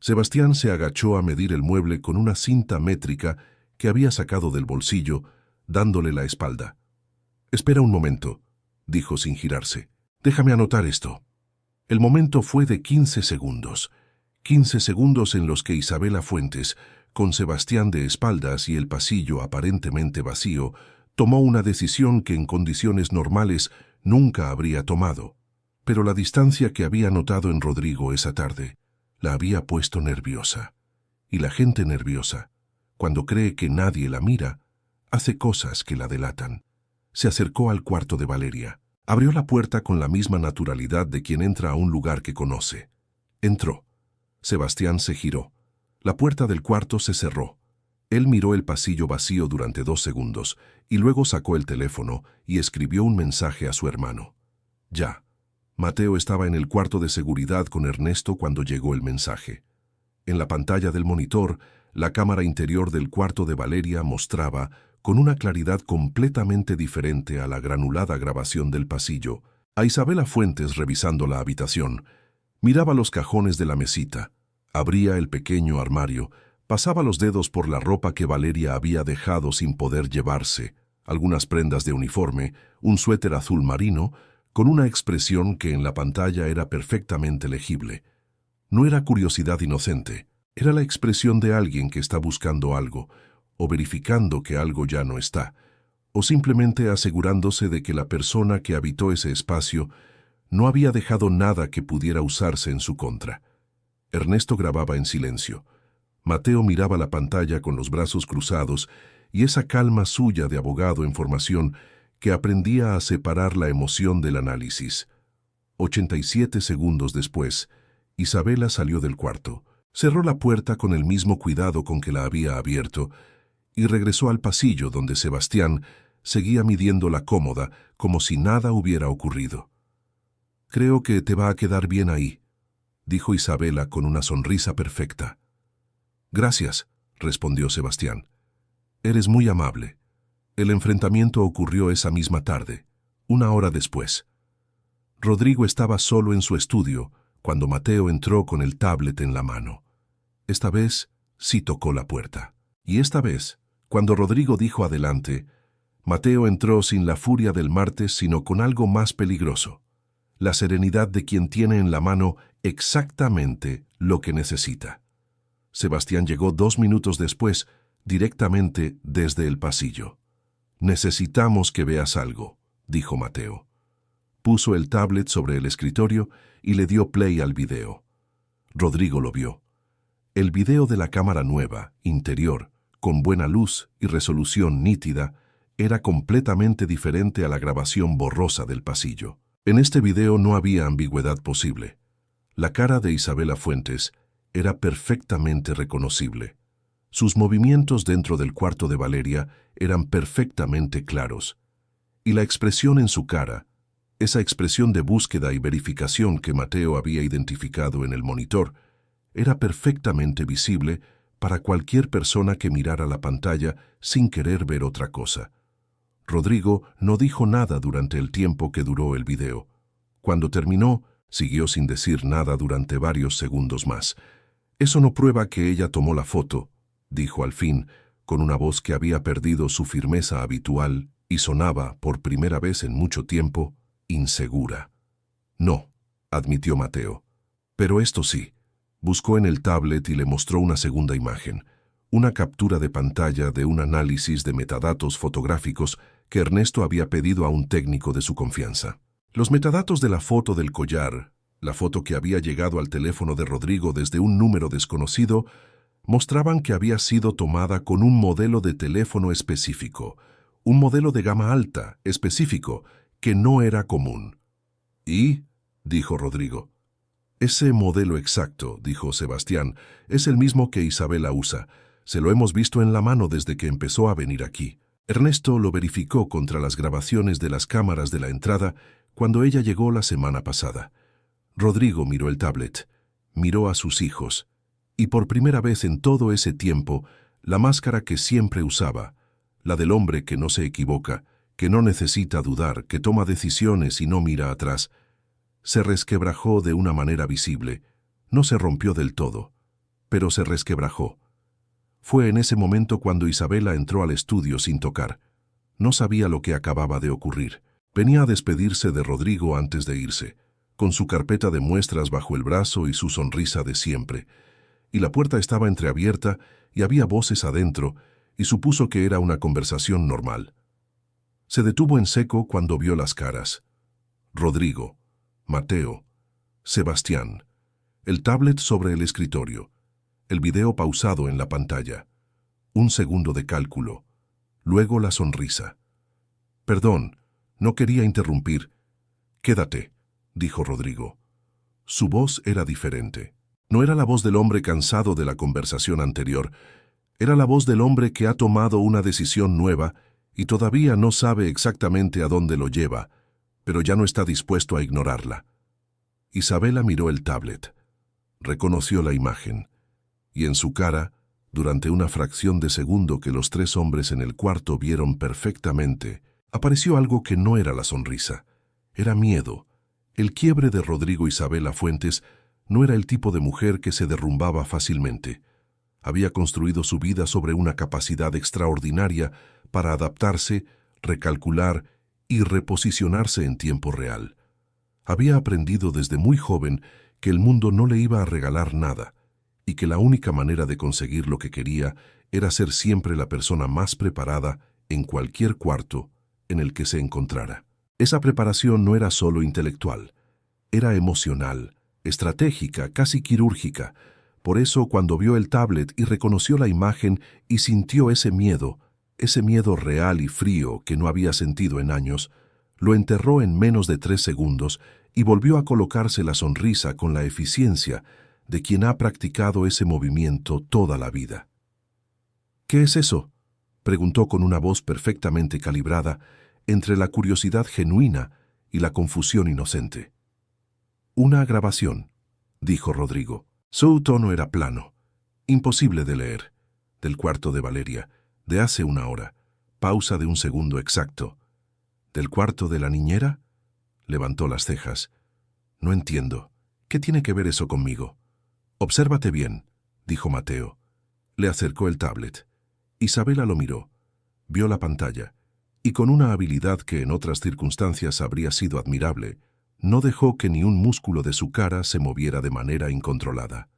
[SPEAKER 1] Sebastián se agachó a medir el mueble con una cinta métrica que había sacado del bolsillo, dándole la espalda. «Espera un momento», dijo sin girarse. «Déjame anotar esto». El momento fue de 15 segundos. 15 segundos en los que Isabela Fuentes, con Sebastián de espaldas y el pasillo aparentemente vacío, tomó una decisión que en condiciones normales nunca habría tomado. Pero la distancia que había notado en Rodrigo esa tarde la había puesto nerviosa. Y la gente nerviosa, cuando cree que nadie la mira, hace cosas que la delatan. Se acercó al cuarto de Valeria. Abrió la puerta con la misma naturalidad de quien entra a un lugar que conoce. Entró. Sebastián se giró. La puerta del cuarto se cerró. Él miró el pasillo vacío durante 2 segundos y luego sacó el teléfono y escribió un mensaje a su hermano. «Ya», Mateo estaba en el cuarto de seguridad con Ernesto cuando llegó el mensaje. En la pantalla del monitor, la cámara interior del cuarto de Valeria mostraba, con una claridad completamente diferente a la granulada grabación del pasillo, a Isabela Fuentes revisando la habitación. Miraba los cajones de la mesita, abría el pequeño armario, pasaba los dedos por la ropa que Valeria había dejado sin poder llevarse, algunas prendas de uniforme, un suéter azul marino, con una expresión que en la pantalla era perfectamente legible. No era curiosidad inocente, era la expresión de alguien que está buscando algo, o verificando que algo ya no está, o simplemente asegurándose de que la persona que habitó ese espacio no había dejado nada que pudiera usarse en su contra. Ernesto grababa en silencio. Mateo miraba la pantalla con los brazos cruzados y esa calma suya de abogado en formación que aprendía a separar la emoción del análisis. 87 segundos después, Isabela salió del cuarto, cerró la puerta con el mismo cuidado con que la había abierto y regresó al pasillo donde Sebastián seguía midiendo la cómoda como si nada hubiera ocurrido. «Creo que te va a quedar bien ahí», dijo Isabela con una sonrisa perfecta. «Gracias», respondió Sebastián. «Eres muy amable». El enfrentamiento ocurrió esa misma tarde, 1 hora después. Rodrigo estaba solo en su estudio cuando Mateo entró con el tablet en la mano. Esta vez sí tocó la puerta. Y esta vez, cuando Rodrigo dijo adelante, Mateo entró sin la furia del martes, sino con algo más peligroso: la serenidad de quien tiene en la mano exactamente lo que necesita. Sebastián llegó 2 minutos después, directamente desde el pasillo. «Necesitamos que veas algo», dijo Mateo. Puso el tablet sobre el escritorio y le dio play al video. Rodrigo lo vio. El video de la cámara nueva, interior, con buena luz y resolución nítida, era completamente diferente a la grabación borrosa del pasillo. En este video no había ambigüedad posible. La cara de Isabela Fuentes era perfectamente reconocible. Sus movimientos dentro del cuarto de Valeria eran perfectamente claros. Y la expresión en su cara, esa expresión de búsqueda y verificación que Mateo había identificado en el monitor, era perfectamente visible para cualquier persona que mirara la pantalla sin querer ver otra cosa. Rodrigo no dijo nada durante el tiempo que duró el video. Cuando terminó, siguió sin decir nada durante varios segundos más. «Eso no prueba que ella tomó la foto», dijo al fin, con una voz que había perdido su firmeza habitual y sonaba, por primera vez en mucho tiempo, insegura. «No», admitió Mateo. «Pero esto sí». Buscó en el tablet y le mostró una segunda imagen, una captura de pantalla de un análisis de metadatos fotográficos que Ernesto había pedido a un técnico de su confianza. Los metadatos de la foto del collar, la foto que había llegado al teléfono de Rodrigo desde un número desconocido, mostraban que había sido tomada con un modelo de teléfono específico, un modelo de gama alta, específico, que no era común. «¿Y?», dijo Rodrigo. «Ese modelo exacto», dijo Sebastián, «es el mismo que Isabela usa. Se lo hemos visto en la mano desde que empezó a venir aquí». Ernesto lo verificó contra las grabaciones de las cámaras de la entrada cuando ella llegó la semana pasada. Rodrigo miró el tablet, miró a sus hijos, y por primera vez en todo ese tiempo, la máscara que siempre usaba, la del hombre que no se equivoca, que no necesita dudar, que toma decisiones y no mira atrás, se resquebrajó de una manera visible. No se rompió del todo, pero se resquebrajó. Fue en ese momento cuando Isabela entró al estudio sin tocar. No sabía lo que acababa de ocurrir. Venía a despedirse de Rodrigo antes de irse, con su carpeta de muestras bajo el brazo y su sonrisa de siempre. Y la puerta estaba entreabierta y había voces adentro, y supuso que era una conversación normal. Se detuvo en seco cuando vio las caras. Rodrigo, Mateo, Sebastián, el tablet sobre el escritorio, el video pausado en la pantalla, un segundo de cálculo, luego la sonrisa. «Perdón, no quería interrumpir». «Quédate», dijo Rodrigo. Su voz era diferente. No era la voz del hombre cansado de la conversación anterior. Era la voz del hombre que ha tomado una decisión nueva y todavía no sabe exactamente a dónde lo lleva, pero ya no está dispuesto a ignorarla. Isabela miró el tablet, reconoció la imagen, y en su cara, durante una fracción de segundo que los tres hombres en el cuarto vieron perfectamente, apareció algo que no era la sonrisa, era miedo. El quiebre de Rodrigo Isabela Fuentes no era el tipo de mujer que se derrumbaba fácilmente. Había construido su vida sobre una capacidad extraordinaria para adaptarse, recalcular y reposicionarse en tiempo real. Había aprendido desde muy joven que el mundo no le iba a regalar nada y que la única manera de conseguir lo que quería era ser siempre la persona más preparada en cualquier cuarto en el que se encontrara. Esa preparación no era solo intelectual, era emocional, estratégica, casi quirúrgica. Por eso, cuando vio el tablet y reconoció la imagen y sintió ese miedo real y frío que no había sentido en años, lo enterró en menos de 3 segundos y volvió a colocarse la sonrisa con la eficiencia de quien ha practicado ese movimiento toda la vida. ¿Qué es eso?, preguntó con una voz perfectamente calibrada entre la curiosidad genuina y la confusión inocente. Una grabación, dijo Rodrigo. Su tono era plano, imposible de leer, del cuarto de Valeria, de hace 1 hora. Pausa de 1 segundo exacto. ¿Del cuarto de la niñera? Levantó las cejas. No entiendo. ¿Qué tiene que ver eso conmigo? Obsérvate bien, dijo Mateo. Le acercó el tablet. Isabela lo miró, vio la pantalla, y con una habilidad que en otras circunstancias habría sido admirable, no dejó que ni un músculo de su cara se moviera de manera incontrolada.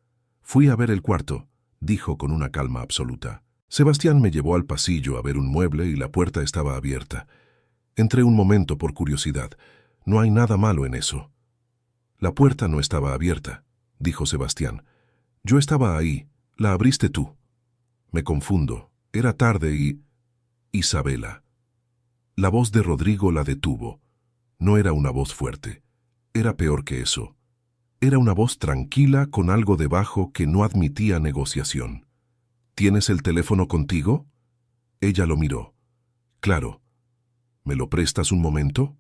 [SPEAKER 1] Fui a ver el cuarto, dijo con una calma absoluta. Sebastián me llevó al pasillo a ver un mueble y la puerta estaba abierta. Entré un momento por curiosidad. No hay nada malo en eso. La puerta no estaba abierta, dijo Sebastián. Yo estaba ahí. La abriste tú. Me confundo. Era tarde y... Isabela. La voz de Rodrigo la detuvo. No era una voz fuerte. Era peor que eso. Era una voz tranquila con algo debajo que no admitía negociación. ¿Tienes el teléfono contigo? Ella lo miró. Claro. ¿Me lo prestas un momento?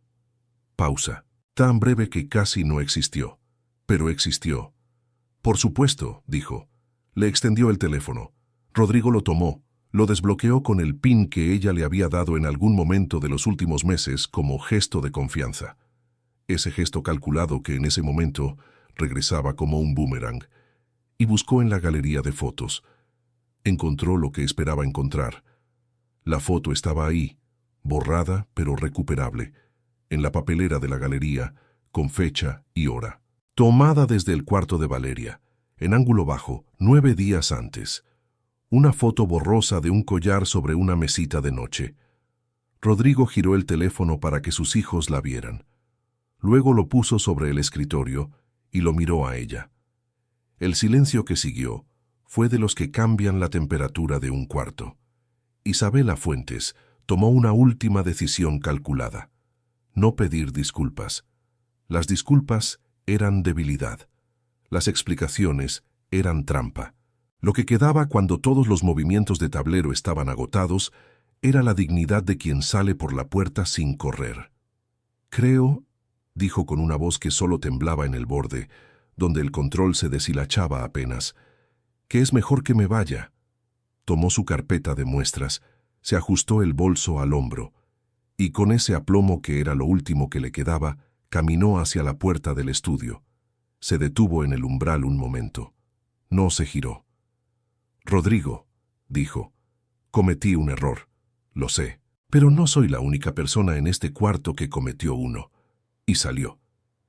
[SPEAKER 1] Pausa. Tan breve que casi no existió. Pero existió. Por supuesto, dijo. Le extendió el teléfono. Rodrigo lo tomó. Lo desbloqueó con el PIN que ella le había dado en algún momento de los últimos meses como gesto de confianza. Ese gesto calculado que en ese momento regresaba como un boomerang, y buscó en la galería de fotos. Encontró lo que esperaba encontrar. La foto estaba ahí, borrada pero recuperable, en la papelera de la galería, con fecha y hora. Tomada desde el cuarto de Valeria, en ángulo bajo, 9 días antes. Una foto borrosa de un collar sobre una mesita de noche. Rodrigo giró el teléfono para que sus hijos la vieran. Luego lo puso sobre el escritorio y lo miró a ella. El silencio que siguió fue de los que cambian la temperatura de un cuarto. Isabela Fuentes tomó una última decisión calculada: no pedir disculpas. Las disculpas eran debilidad. Las explicaciones eran trampa. Lo que quedaba cuando todos los movimientos de tablero estaban agotados era la dignidad de quien sale por la puerta sin correr. Creo, dijo con una voz que solo temblaba en el borde, donde el control se deshilachaba apenas, que es mejor que me vaya. Tomó su carpeta de muestras, se ajustó el bolso al hombro, y con ese aplomo que era lo último que le quedaba, caminó hacia la puerta del estudio. Se detuvo en el umbral un momento. No se giró. Rodrigo, dijo, cometí un error. Lo sé, pero no soy la única persona en este cuarto que cometió uno. Y salió.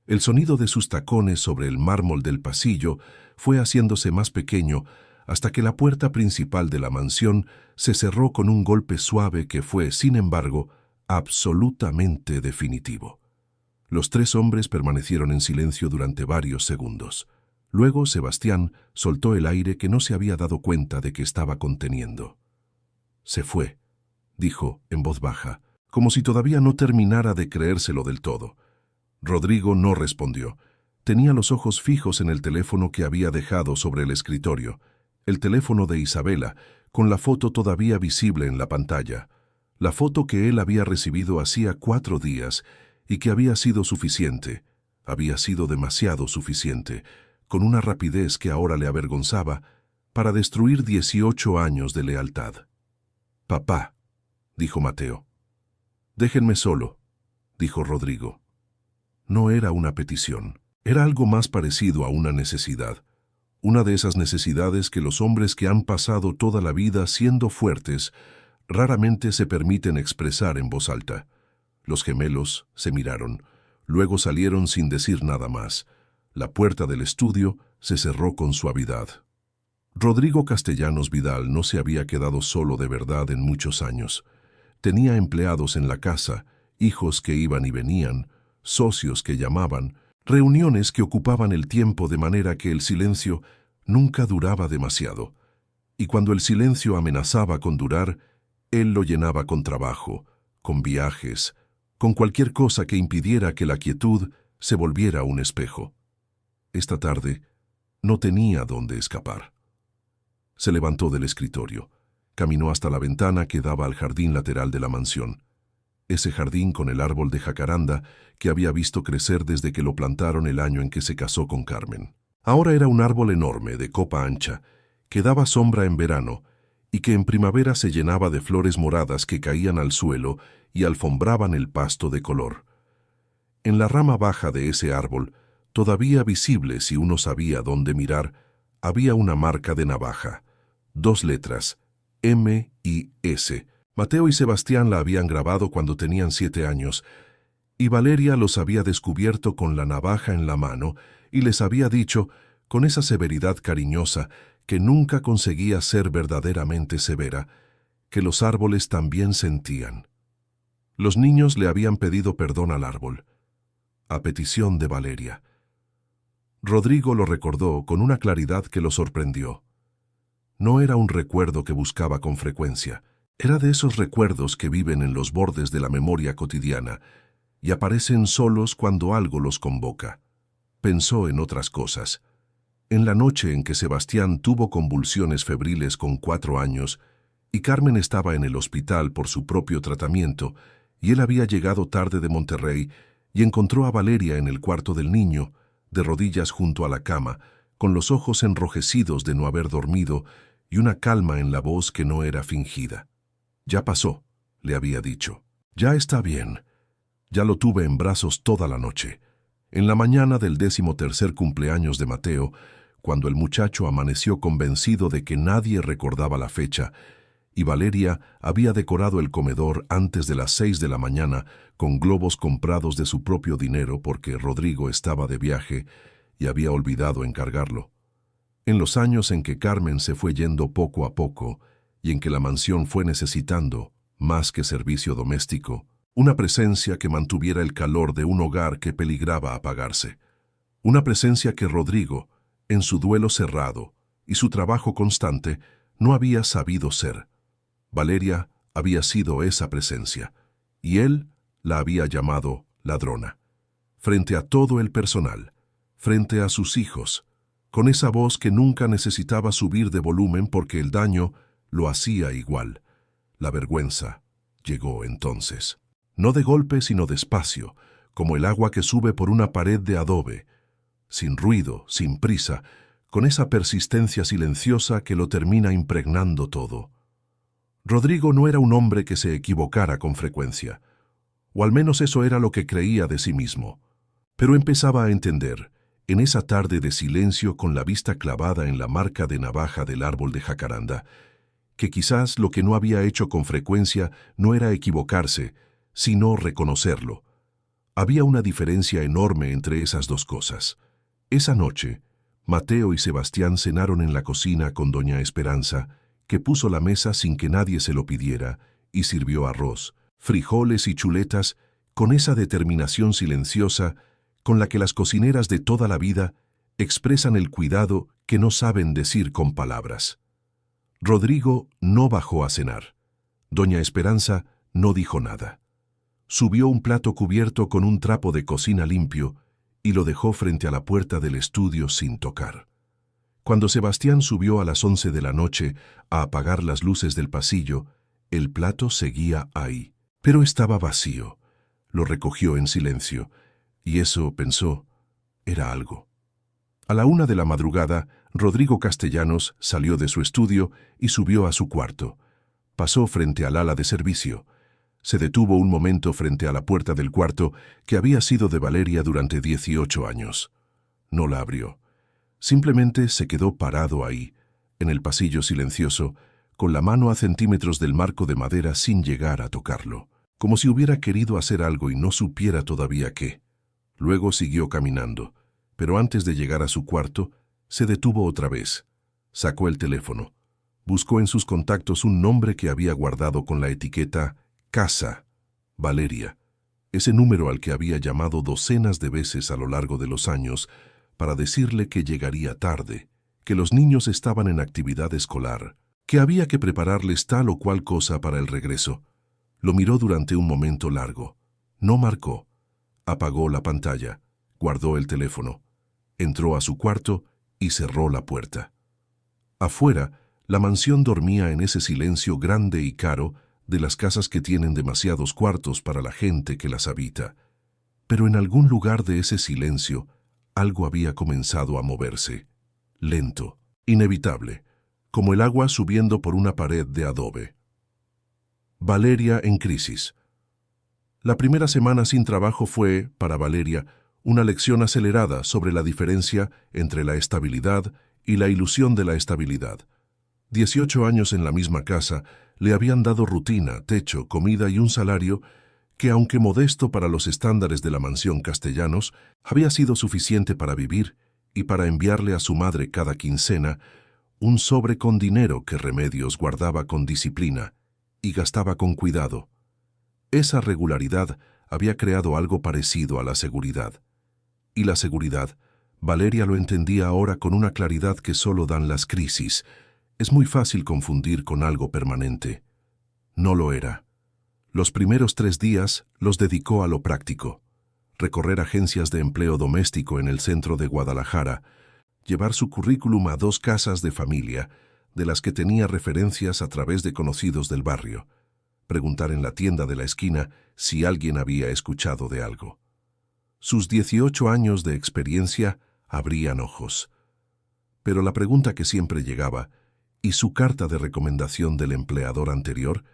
[SPEAKER 1] El sonido de sus tacones sobre el mármol del pasillo fue haciéndose más pequeño hasta que la puerta principal de la mansión se cerró con un golpe suave que fue, sin embargo, absolutamente definitivo. Los 3 hombres permanecieron en silencio durante varios segundos. Luego Sebastián soltó el aire que no se había dado cuenta de que estaba conteniendo. Se fue, dijo en voz baja, como si todavía no terminara de creérselo del todo. Rodrigo no respondió. Tenía los ojos fijos en el teléfono que había dejado sobre el escritorio, el teléfono de Isabela, con la foto todavía visible en la pantalla, la foto que él había recibido hacía 4 días y que había sido suficiente, Había sido demasiado suficiente, con una rapidez que ahora le avergonzaba, para destruir 18 años de lealtad. «Papá», dijo Mateo. «Déjenme solo», dijo Rodrigo. No era una petición, era algo más parecido a una necesidad. Una de esas necesidades que los hombres que han pasado toda la vida siendo fuertes raramente se permiten expresar en voz alta. Los gemelos se miraron, luego salieron sin decir nada más. La puerta del estudio se cerró con suavidad. Rodrigo Castellanos Vidal no se había quedado solo de verdad en muchos años. Tenía empleados en la casa, hijos que iban y venían, socios que llamaban, reuniones que ocupaban el tiempo de manera que el silencio nunca duraba demasiado. Y cuando el silencio amenazaba con durar, él lo llenaba con trabajo, con viajes, con cualquier cosa que impidiera que la quietud se volviera un espejo. Esta tarde no tenía dónde escapar. Se levantó del escritorio, caminó hasta la ventana que daba al jardín lateral de la mansión. Ese jardín con el árbol de jacaranda que había visto crecer desde que lo plantaron el año en que se casó con Carmen. Ahora era un árbol enorme, de copa ancha, que daba sombra en verano y que en primavera se llenaba de flores moradas que caían al suelo y alfombraban el pasto de color. En la rama baja de ese árbol, todavía visible si uno sabía dónde mirar, había una marca de navaja, 2 letras, M y S. Mateo y Sebastián la habían grabado cuando tenían 7 años, y Valeria los había descubierto con la navaja en la mano y les había dicho, con esa severidad cariñosa que nunca conseguía ser verdaderamente severa, que los árboles también sentían. Los niños le habían pedido perdón al árbol, a petición de Valeria. Rodrigo lo recordó con una claridad que lo sorprendió. No era un recuerdo que buscaba con frecuencia, era de esos recuerdos que viven en los bordes de la memoria cotidiana y aparecen solos cuando algo los convoca. Pensó en otras cosas. En la noche en que Sebastián tuvo convulsiones febriles con 4 años y Carmen estaba en el hospital por su propio tratamiento y él había llegado tarde de Monterrey y encontró a Valeria en el cuarto del niño, de rodillas junto a la cama, con los ojos enrojecidos de no haber dormido y una calma en la voz que no era fingida. «Ya pasó», le había dicho. «Ya está bien. Ya lo tuve en brazos toda la noche». En la mañana del 13º cumpleaños de Mateo, cuando el muchacho amaneció convencido de que nadie recordaba la fecha, y Valeria había decorado el comedor antes de las 6 de la mañana con globos comprados de su propio dinero porque Rodrigo estaba de viaje y había olvidado encargarlo. En los años en que Carmen se fue yendo poco a poco y en que la mansión fue necesitando, más que servicio doméstico, una presencia que mantuviera el calor de un hogar que peligraba apagarse. Una presencia que Rodrigo, en su duelo cerrado y su trabajo constante, no había sabido ser. Valeria había sido esa presencia, y él la había llamado ladrona. Frente a todo el personal, frente a sus hijos, con esa voz que nunca necesitaba subir de volumen porque el daño lo hacía igual. La vergüenza llegó entonces. No de golpe, sino despacio, como el agua que sube por una pared de adobe, sin ruido, sin prisa, con esa persistencia silenciosa que lo termina impregnando todo. Rodrigo no era un hombre que se equivocara con frecuencia, o al menos eso era lo que creía de sí mismo, pero empezaba a entender, en esa tarde de silencio con la vista clavada en la marca de navaja del árbol de jacaranda, que quizás lo que no había hecho con frecuencia no era equivocarse, sino reconocerlo. Había una diferencia enorme entre esas dos cosas. Esa noche, Mateo y Sebastián cenaron en la cocina con doña Esperanza, que puso la mesa sin que nadie se lo pidiera y sirvió arroz, frijoles y chuletas con esa determinación silenciosa con la que las cocineras de toda la vida expresan el cuidado que no saben decir con palabras. Rodrigo no bajó a cenar. Doña Esperanza no dijo nada. Subió un plato cubierto con un trapo de cocina limpio y lo dejó frente a la puerta del estudio sin tocar. Cuando Sebastián subió a las 11 de la noche a apagar las luces del pasillo, el plato seguía ahí, pero estaba vacío. Lo recogió en silencio, y eso, pensó, Era algo. A la 1 de la madrugada, Rodrigo Castellanos salió de su estudio y subió a su cuarto. Pasó frente al ala de servicio. Se detuvo un momento frente a la puerta del cuarto que había sido de Valeria durante 18 años. No la abrió. Simplemente se quedó parado ahí, en el pasillo silencioso, con la mano a centímetros del marco de madera sin llegar a tocarlo, como si hubiera querido hacer algo y no supiera todavía qué. Luego siguió caminando, pero antes de llegar a su cuarto, se detuvo otra vez. Sacó el teléfono. Buscó en sus contactos un nombre que había guardado con la etiqueta Casa, Valeria, ese número al que había llamado docenas de veces a lo largo de los años para decirle que llegaría tarde, que los niños estaban en actividad escolar, que había que prepararles tal o cual cosa para el regreso. Lo miró durante un momento largo. No marcó. Apagó la pantalla, guardó el teléfono, entró a su cuarto y cerró la puerta. Afuera, la mansión dormía en ese silencio grande y caro de las casas que tienen demasiados cuartos para la gente que las habita. Pero en algún lugar de ese silencio, algo había comenzado a moverse. Lento, inevitable, como el agua subiendo por una pared de adobe. Valeria en crisis. La primera semana sin trabajo fue, para Valeria, una lección acelerada sobre la diferencia entre la estabilidad y la ilusión de la estabilidad. 18 años en la misma casa le habían dado rutina, techo, comida y un salario que, aunque modesto para los estándares de la mansión Castellanos, había sido suficiente para vivir y para enviarle a su madre cada quincena un sobre con dinero que Remedios guardaba con disciplina y gastaba con cuidado. Esa regularidad había creado algo parecido a la seguridad. Y la seguridad, Valeria lo entendía ahora con una claridad que solo dan las crisis. Es muy fácil confundir con algo permanente. No lo era. Los primeros 3 días los dedicó a lo práctico. Recorrer agencias de empleo doméstico en el centro de Guadalajara, llevar su currículum a 2 casas de familia, de las que tenía referencias a través de conocidos del barrio, preguntar en la tienda de la esquina si alguien había escuchado de algo. Sus 18 años de experiencia abrían ojos. Pero la pregunta que siempre llegaba, y su carta de recomendación del empleador anterior,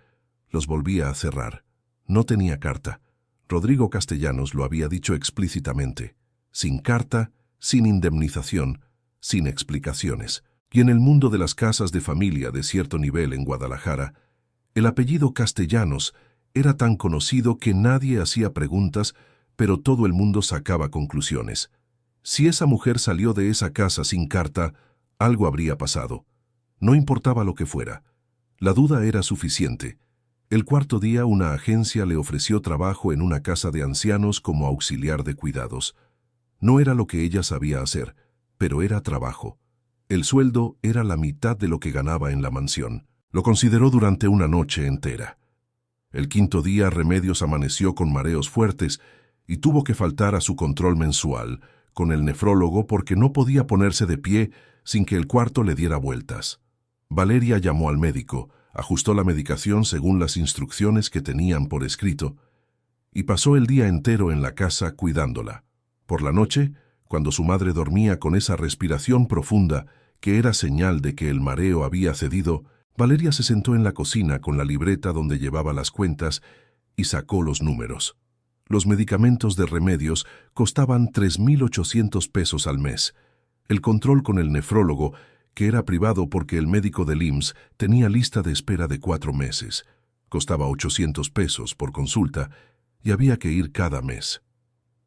[SPEAKER 1] los volvía a cerrar. No tenía carta. Rodrigo Castellanos lo había dicho explícitamente. Sin carta, sin indemnización, sin explicaciones. Y en el mundo de las casas de familia de cierto nivel en Guadalajara, el apellido Castellanos era tan conocido que nadie hacía preguntas, pero todo el mundo sacaba conclusiones. Si esa mujer salió de esa casa sin carta, algo habría pasado. No importaba lo que fuera. La duda era suficiente. El 4.º día una agencia le ofreció trabajo en una casa de ancianos como auxiliar de cuidados. No era lo que ella sabía hacer, pero era trabajo. El sueldo era la mitad de lo que ganaba en la mansión. Lo consideró durante una noche entera. El 5.º día Remedios amaneció con mareos fuertes y tuvo que faltar a su control mensual con el nefrólogo porque no podía ponerse de pie sin que el cuarto le diera vueltas. Valeria llamó al médico, ajustó la medicación según las instrucciones que tenían por escrito y pasó el día entero en la casa cuidándola. Por la noche, cuando su madre dormía con esa respiración profunda que era señal de que el mareo había cedido, Valeria se sentó en la cocina con la libreta donde llevaba las cuentas y sacó los números. Los medicamentos de Remedios costaban 3.800 pesos al mes. El control con el nefrólogo, que era privado porque el médico del IMSS tenía lista de espera de 4 meses. Costaba 800 pesos por consulta y había que ir cada mes.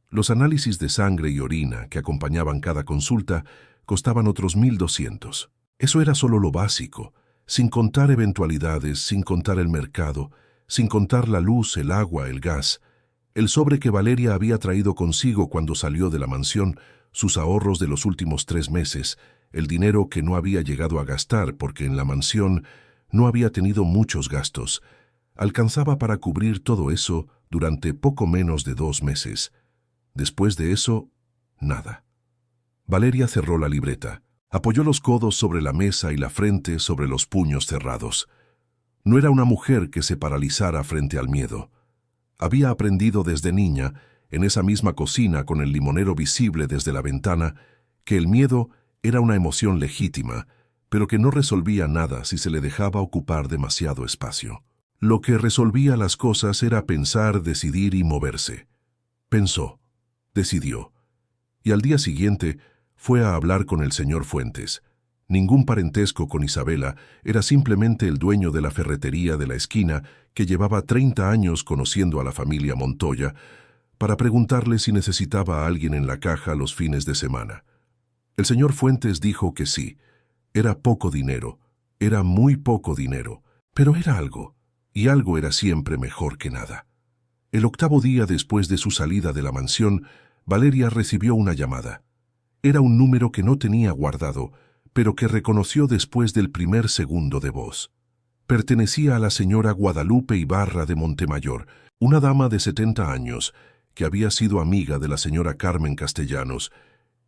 [SPEAKER 1] Los análisis de sangre y orina que acompañaban cada consulta costaban otros 1.200. Eso era solo lo básico, sin contar eventualidades, sin contar el mercado, sin contar la luz, el agua, el gas. El sobre que Valeria había traído consigo cuando salió de la mansión, sus ahorros de los últimos 3 meses, el dinero que no había llegado a gastar porque en la mansión no había tenido muchos gastos, alcanzaba para cubrir todo eso durante poco menos de 2 meses. Después de eso, nada. Valeria cerró la libreta, apoyó los codos sobre la mesa y la frente sobre los puños cerrados. No era una mujer que se paralizara frente al miedo. Había aprendido desde niña en esa misma cocina con el limonero visible desde la ventana, que el miedo era una emoción legítima, pero que no resolvía nada si se le dejaba ocupar demasiado espacio. Lo que resolvía las cosas era pensar, decidir y moverse. Pensó, decidió, y al día siguiente fue a hablar con el señor Fuentes. Ningún parentesco con Isabela, era simplemente el dueño de la ferretería de la esquina que llevaba 30 años conociendo a la familia Montoya, para preguntarle si necesitaba a alguien en la caja los fines de semana. El señor Fuentes dijo que sí. Era poco dinero, era muy poco dinero, pero era algo, y algo era siempre mejor que nada. El 8º día después de su salida de la mansión, Valeria recibió una llamada. Era un número que no tenía guardado, pero que reconoció después del primer segundo de voz. Pertenecía a la señora Guadalupe Ibarra de Montemayor, una dama de 70 años, que había sido amiga de la señora Carmen Castellanos,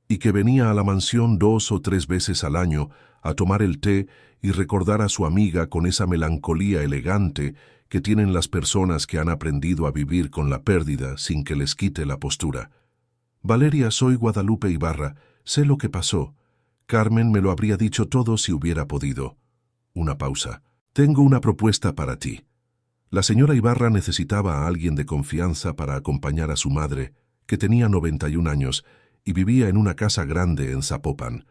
[SPEAKER 1] y que venía a la mansión 2 o 3 veces al año a tomar el té y recordar a su amiga con esa melancolía elegante que tienen las personas que han aprendido a vivir con la pérdida sin que les quite la postura. Valeria, soy Guadalupe Ibarra, sé lo que pasó. Carmen me lo habría dicho todo si hubiera podido. Una pausa. Tengo una propuesta para ti. La señora Ibarra necesitaba a alguien de confianza para acompañar a su madre, que tenía 91 años, y vivía en una casa grande en Zapopan.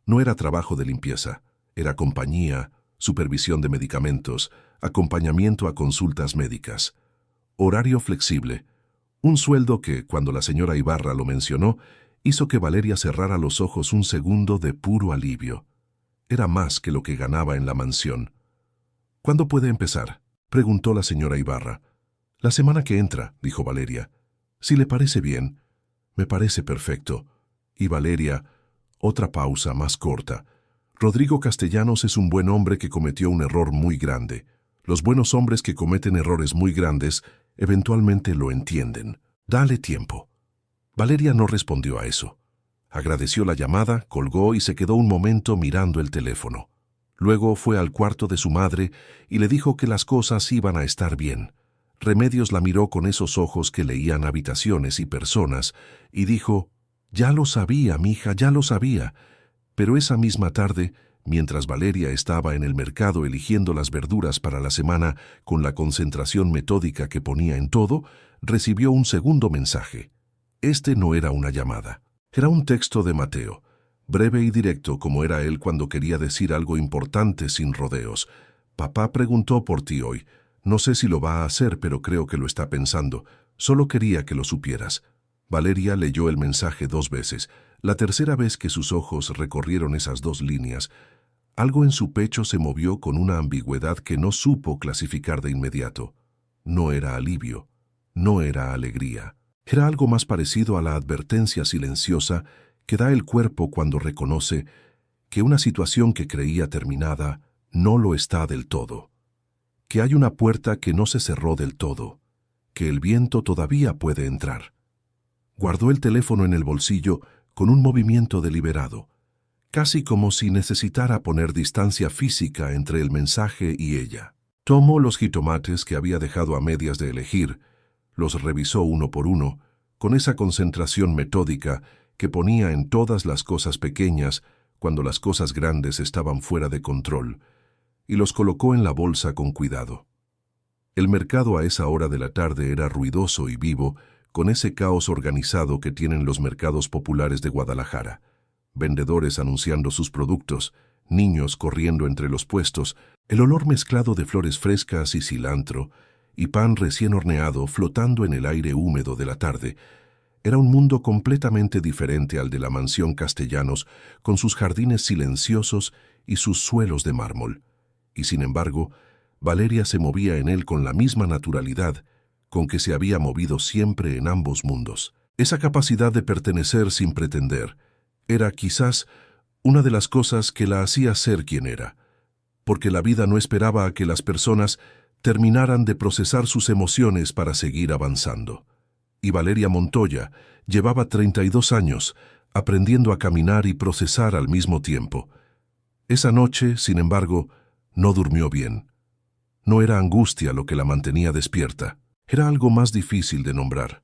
[SPEAKER 1] No era trabajo de limpieza, era compañía, supervisión de medicamentos, acompañamiento a consultas médicas. Horario flexible. Un sueldo que, cuando la señora Ibarra lo mencionó, hizo que Valeria cerrara los ojos un segundo de puro alivio. Era más que lo que ganaba en la mansión. ¿Cuándo puede empezar?, preguntó la señora Ibarra. La semana que entra, dijo Valeria. Si le parece bien. Me parece perfecto. Y Valeria, otra pausa más corta. Rodrigo Castellanos es un buen hombre que cometió un error muy grande. Los buenos hombres que cometen errores muy grandes eventualmente lo entienden. Dale tiempo. Valeria no respondió a eso. Agradeció la llamada, colgó y se quedó un momento mirando el teléfono. Luego fue al cuarto de su madre y le dijo que las cosas iban a estar bien. Remedios la miró con esos ojos que leían habitaciones y personas y dijo: «Ya lo sabía, mija, ya lo sabía». Pero esa misma tarde, mientras Valeria estaba en el mercado eligiendo las verduras para la semana con la concentración metódica que ponía en todo, recibió un segundo mensaje. Este no era una llamada. Era un texto de Mateo, breve y directo como era él cuando quería decir algo importante sin rodeos. «Papá preguntó por ti hoy. No sé si lo va a hacer, pero creo que lo está pensando. Solo quería que lo supieras». Valeria leyó el mensaje 2 veces. La tercera vez que sus ojos recorrieron esas 2 líneas, algo en su pecho se movió con una ambigüedad que no supo clasificar de inmediato. No era alivio, no era alegría. Era algo más parecido a la advertencia silenciosa que da el cuerpo cuando reconoce que una situación que creía terminada no lo está del todo, que hay una puerta que no se cerró del todo, que el viento todavía puede entrar. Guardó el teléfono en el bolsillo con un movimiento deliberado, casi como si necesitara poner distancia física entre el mensaje y ella. Tomó los jitomates que había dejado a medias de elegir, los revisó uno por uno, con esa concentración metódica que ponía en todas las cosas pequeñas cuando las cosas grandes estaban fuera de control, y los colocó en la bolsa con cuidado. El mercado a esa hora de la tarde era ruidoso y vivo, con ese caos organizado que tienen los mercados populares de Guadalajara. Vendedores anunciando sus productos, niños corriendo entre los puestos, el olor mezclado de flores frescas y cilantro, y pan recién horneado flotando en el aire húmedo de la tarde. Era un mundo completamente diferente al de la mansión Castellanos, con sus jardines silenciosos y sus suelos de mármol. Y sin embargo, Valeria se movía en él con la misma naturalidad con que se había movido siempre en ambos mundos. Esa capacidad de pertenecer sin pretender era quizás una de las cosas que la hacía ser quien era, porque la vida no esperaba a que las personas terminaran de procesar sus emociones para seguir avanzando. Y Valeria Montoya llevaba 32 años aprendiendo a caminar y procesar al mismo tiempo. Esa noche, sin embargo, no durmió bien. No era angustia lo que la mantenía despierta. Era algo más difícil de nombrar.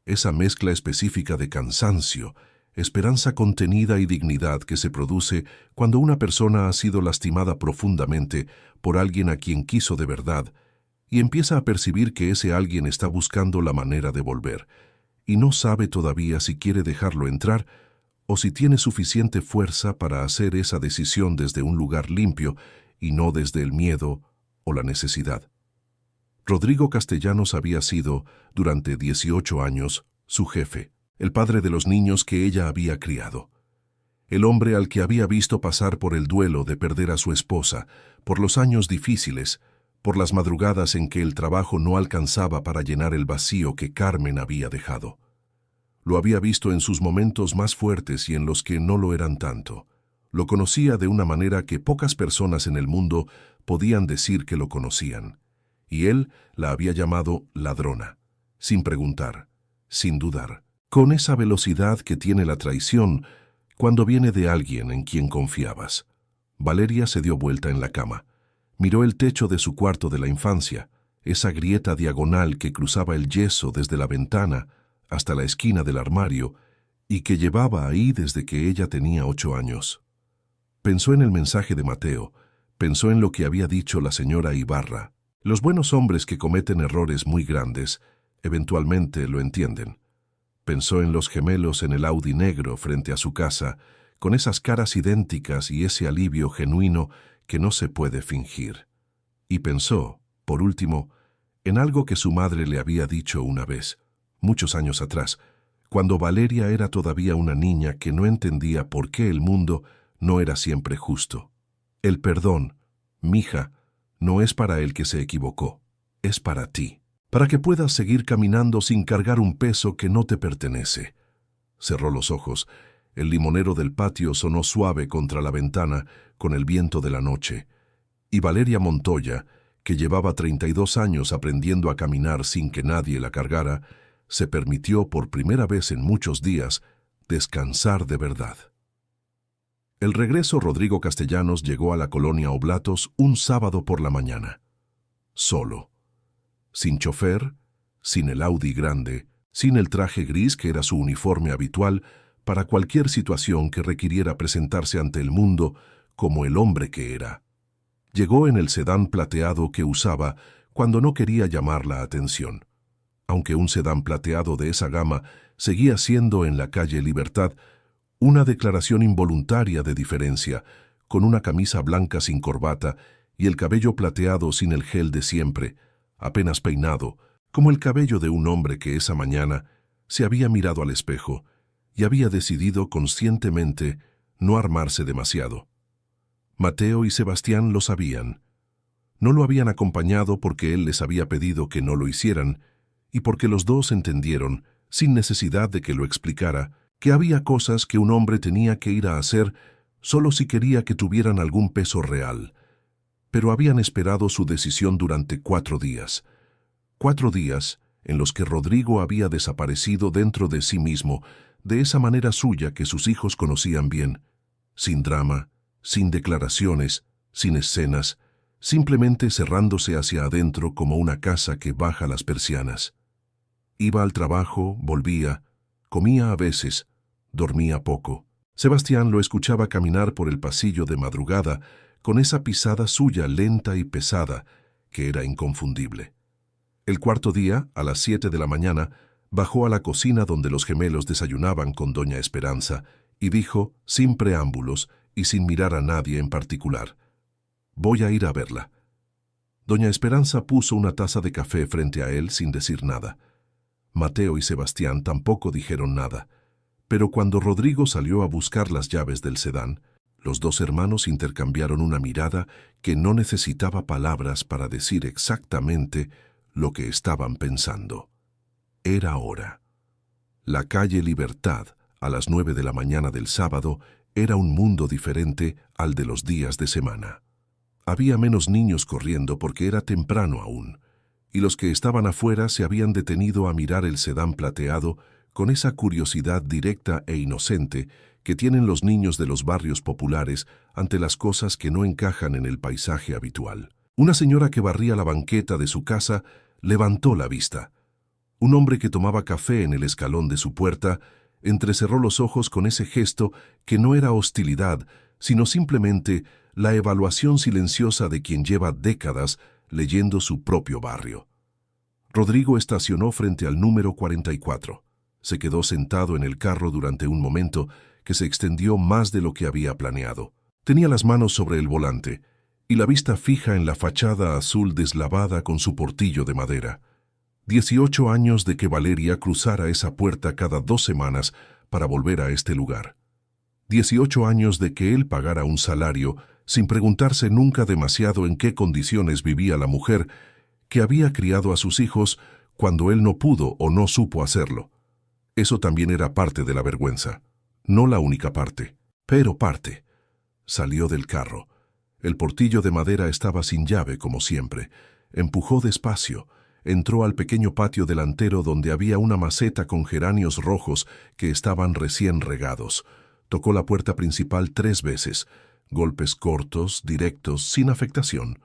[SPEAKER 1] esa mezcla específica de cansancio, esperanza contenida y dignidad que se produce cuando una persona ha sido lastimada profundamente por alguien a quien quiso de verdad y empieza a percibir que ese alguien está buscando la manera de volver y no sabe todavía si quiere dejarlo entrar o si tiene suficiente fuerza para hacer esa decisión desde un lugar limpio y no desde el miedo o la necesidad. Rodrigo Castellanos había sido, durante 18 años, su jefe, el padre de los niños que ella había criado. El hombre al que había visto pasar por el duelo de perder a su esposa, por los años difíciles, por las madrugadas en que el trabajo no alcanzaba para llenar el vacío que Carmen había dejado. Lo había visto en sus momentos más fuertes y en los que no lo eran tanto. Lo conocía de una manera que pocas personas en el mundo podían decir que lo conocían. Y él la había llamado ladrona, sin preguntar, sin dudar, con esa velocidad que tiene la traición cuando viene de alguien en quien confiabas. Valeria se dio vuelta en la cama. Miró el techo de su cuarto de la infancia, esa grieta diagonal que cruzaba el yeso desde la ventana hasta la esquina del armario y que llevaba ahí desde que ella tenía 8 años. Pensó en el mensaje de Mateo, pensó en lo que había dicho la señora Ibarra. Los buenos hombres que cometen errores muy grandes, eventualmente lo entienden. Pensó en los gemelos en el Audi negro frente a su casa, con esas caras idénticas y ese alivio genuino que no se puede fingir. Y pensó, por último, en algo que su madre le había dicho una vez, muchos años atrás, cuando Valeria era todavía una niña que no entendía por qué el mundo no era siempre justo. El perdón, mija, no es para el que se equivocó, es para ti, para que puedas seguir caminando sin cargar un peso que no te pertenece. Cerró los ojos. El limonero del patio sonó suave contra la ventana con el viento de la noche, y Valeria Montoya, que llevaba 32 años aprendiendo a caminar sin que nadie la cargara, se permitió por primera vez en muchos días descansar de verdad. El regreso Rodrigo Castellanos llegó a la colonia Oblatos un sábado por la mañana. Solo. Sin chofer, sin el Audi grande, sin el traje gris que era su uniforme habitual para cualquier situación que requiriera presentarse ante el mundo como el hombre que era. Llegó en el sedán plateado que usaba cuando no quería llamar la atención. Aunque un sedán plateado de esa gama seguía siendo en la calle Libertad una declaración involuntaria de diferencia, con una camisa blanca sin corbata y el cabello plateado sin el gel de siempre, apenas peinado, como el cabello de un hombre que esa mañana se había mirado al espejo y había decidido conscientemente no armarse demasiado. Mateo y Sebastián lo sabían. No lo habían acompañado porque él les había pedido que no lo hicieran y porque los dos entendieron, sin necesidad de que lo explicara, que había cosas que un hombre tenía que ir a hacer solo si quería que tuvieran algún peso real. Pero habían esperado su decisión durante 4 días. 4 días en los que Rodrigo había desaparecido dentro de sí mismo, de esa manera suya que sus hijos conocían bien, sin drama, sin declaraciones, sin escenas, simplemente cerrándose hacia adentro como una casa que baja las persianas. Iba al trabajo, volvía, comía a veces, dormía poco. Sebastián lo escuchaba caminar por el pasillo de madrugada con esa pisada suya lenta y pesada que era inconfundible. El 4.º día, a las 7 de la mañana, bajó a la cocina donde los gemelos desayunaban con doña Esperanza y dijo, sin preámbulos y sin mirar a nadie en particular: «Voy a ir a verla». Doña Esperanza puso una taza de café frente a él sin decir nada. Mateo y Sebastián tampoco dijeron nada, pero cuando Rodrigo salió a buscar las llaves del sedán, los 2 hermanos intercambiaron una mirada que no necesitaba palabras para decir exactamente lo que estaban pensando. Era hora. La calle Libertad, a las 9 de la mañana del sábado, era un mundo diferente al de los días de semana. Había menos niños corriendo porque era temprano aún, y los que estaban afuera se habían detenido a mirar el sedán plateado con esa curiosidad directa e inocente que tienen los niños de los barrios populares ante las cosas que no encajan en el paisaje habitual. Una señora que barría la banqueta de su casa levantó la vista. Un hombre que tomaba café en el escalón de su puerta entrecerró los ojos con ese gesto que no era hostilidad, sino simplemente la evaluación silenciosa de quien lleva décadas leyendo su propio barrio. Rodrigo estacionó frente al número 44. Se quedó sentado en el carro durante un momento que se extendió más de lo que había planeado. Tenía las manos sobre el volante y la vista fija en la fachada azul deslavada con su portillo de madera. 18 años de que Valeria cruzara esa puerta cada 2 semanas para volver a este lugar. 18 años de que él pagara un salario sin preguntarse nunca demasiado en qué condiciones vivía la mujer que había criado a sus hijos cuando él no pudo o no supo hacerlo. Eso también era parte de la vergüenza. No la única parte, pero parte. Salió del carro. El portillo de madera estaba sin llave, como siempre. Empujó despacio. Entró al pequeño patio delantero donde había una maceta con geranios rojos que estaban recién regados. Tocó la puerta principal 3 veces. Golpes cortos, directos, sin afectación.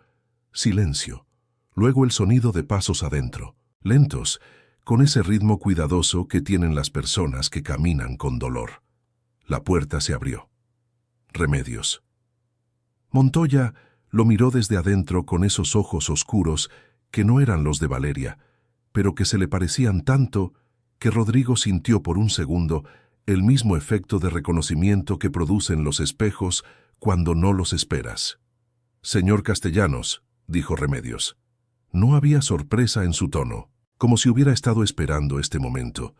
[SPEAKER 1] Silencio. Luego el sonido de pasos adentro, lentos, con ese ritmo cuidadoso que tienen las personas que caminan con dolor. La puerta se abrió. Remedios. Montoya lo miró desde adentro con esos ojos oscuros que no eran los de Valeria, pero que se le parecían tanto que Rodrigo sintió por un segundo el mismo efecto de reconocimiento que producen los espejos cuando no los esperas. «Señor Castellanos», dijo Remedios. No había sorpresa en su tono, como si hubiera estado esperando este momento,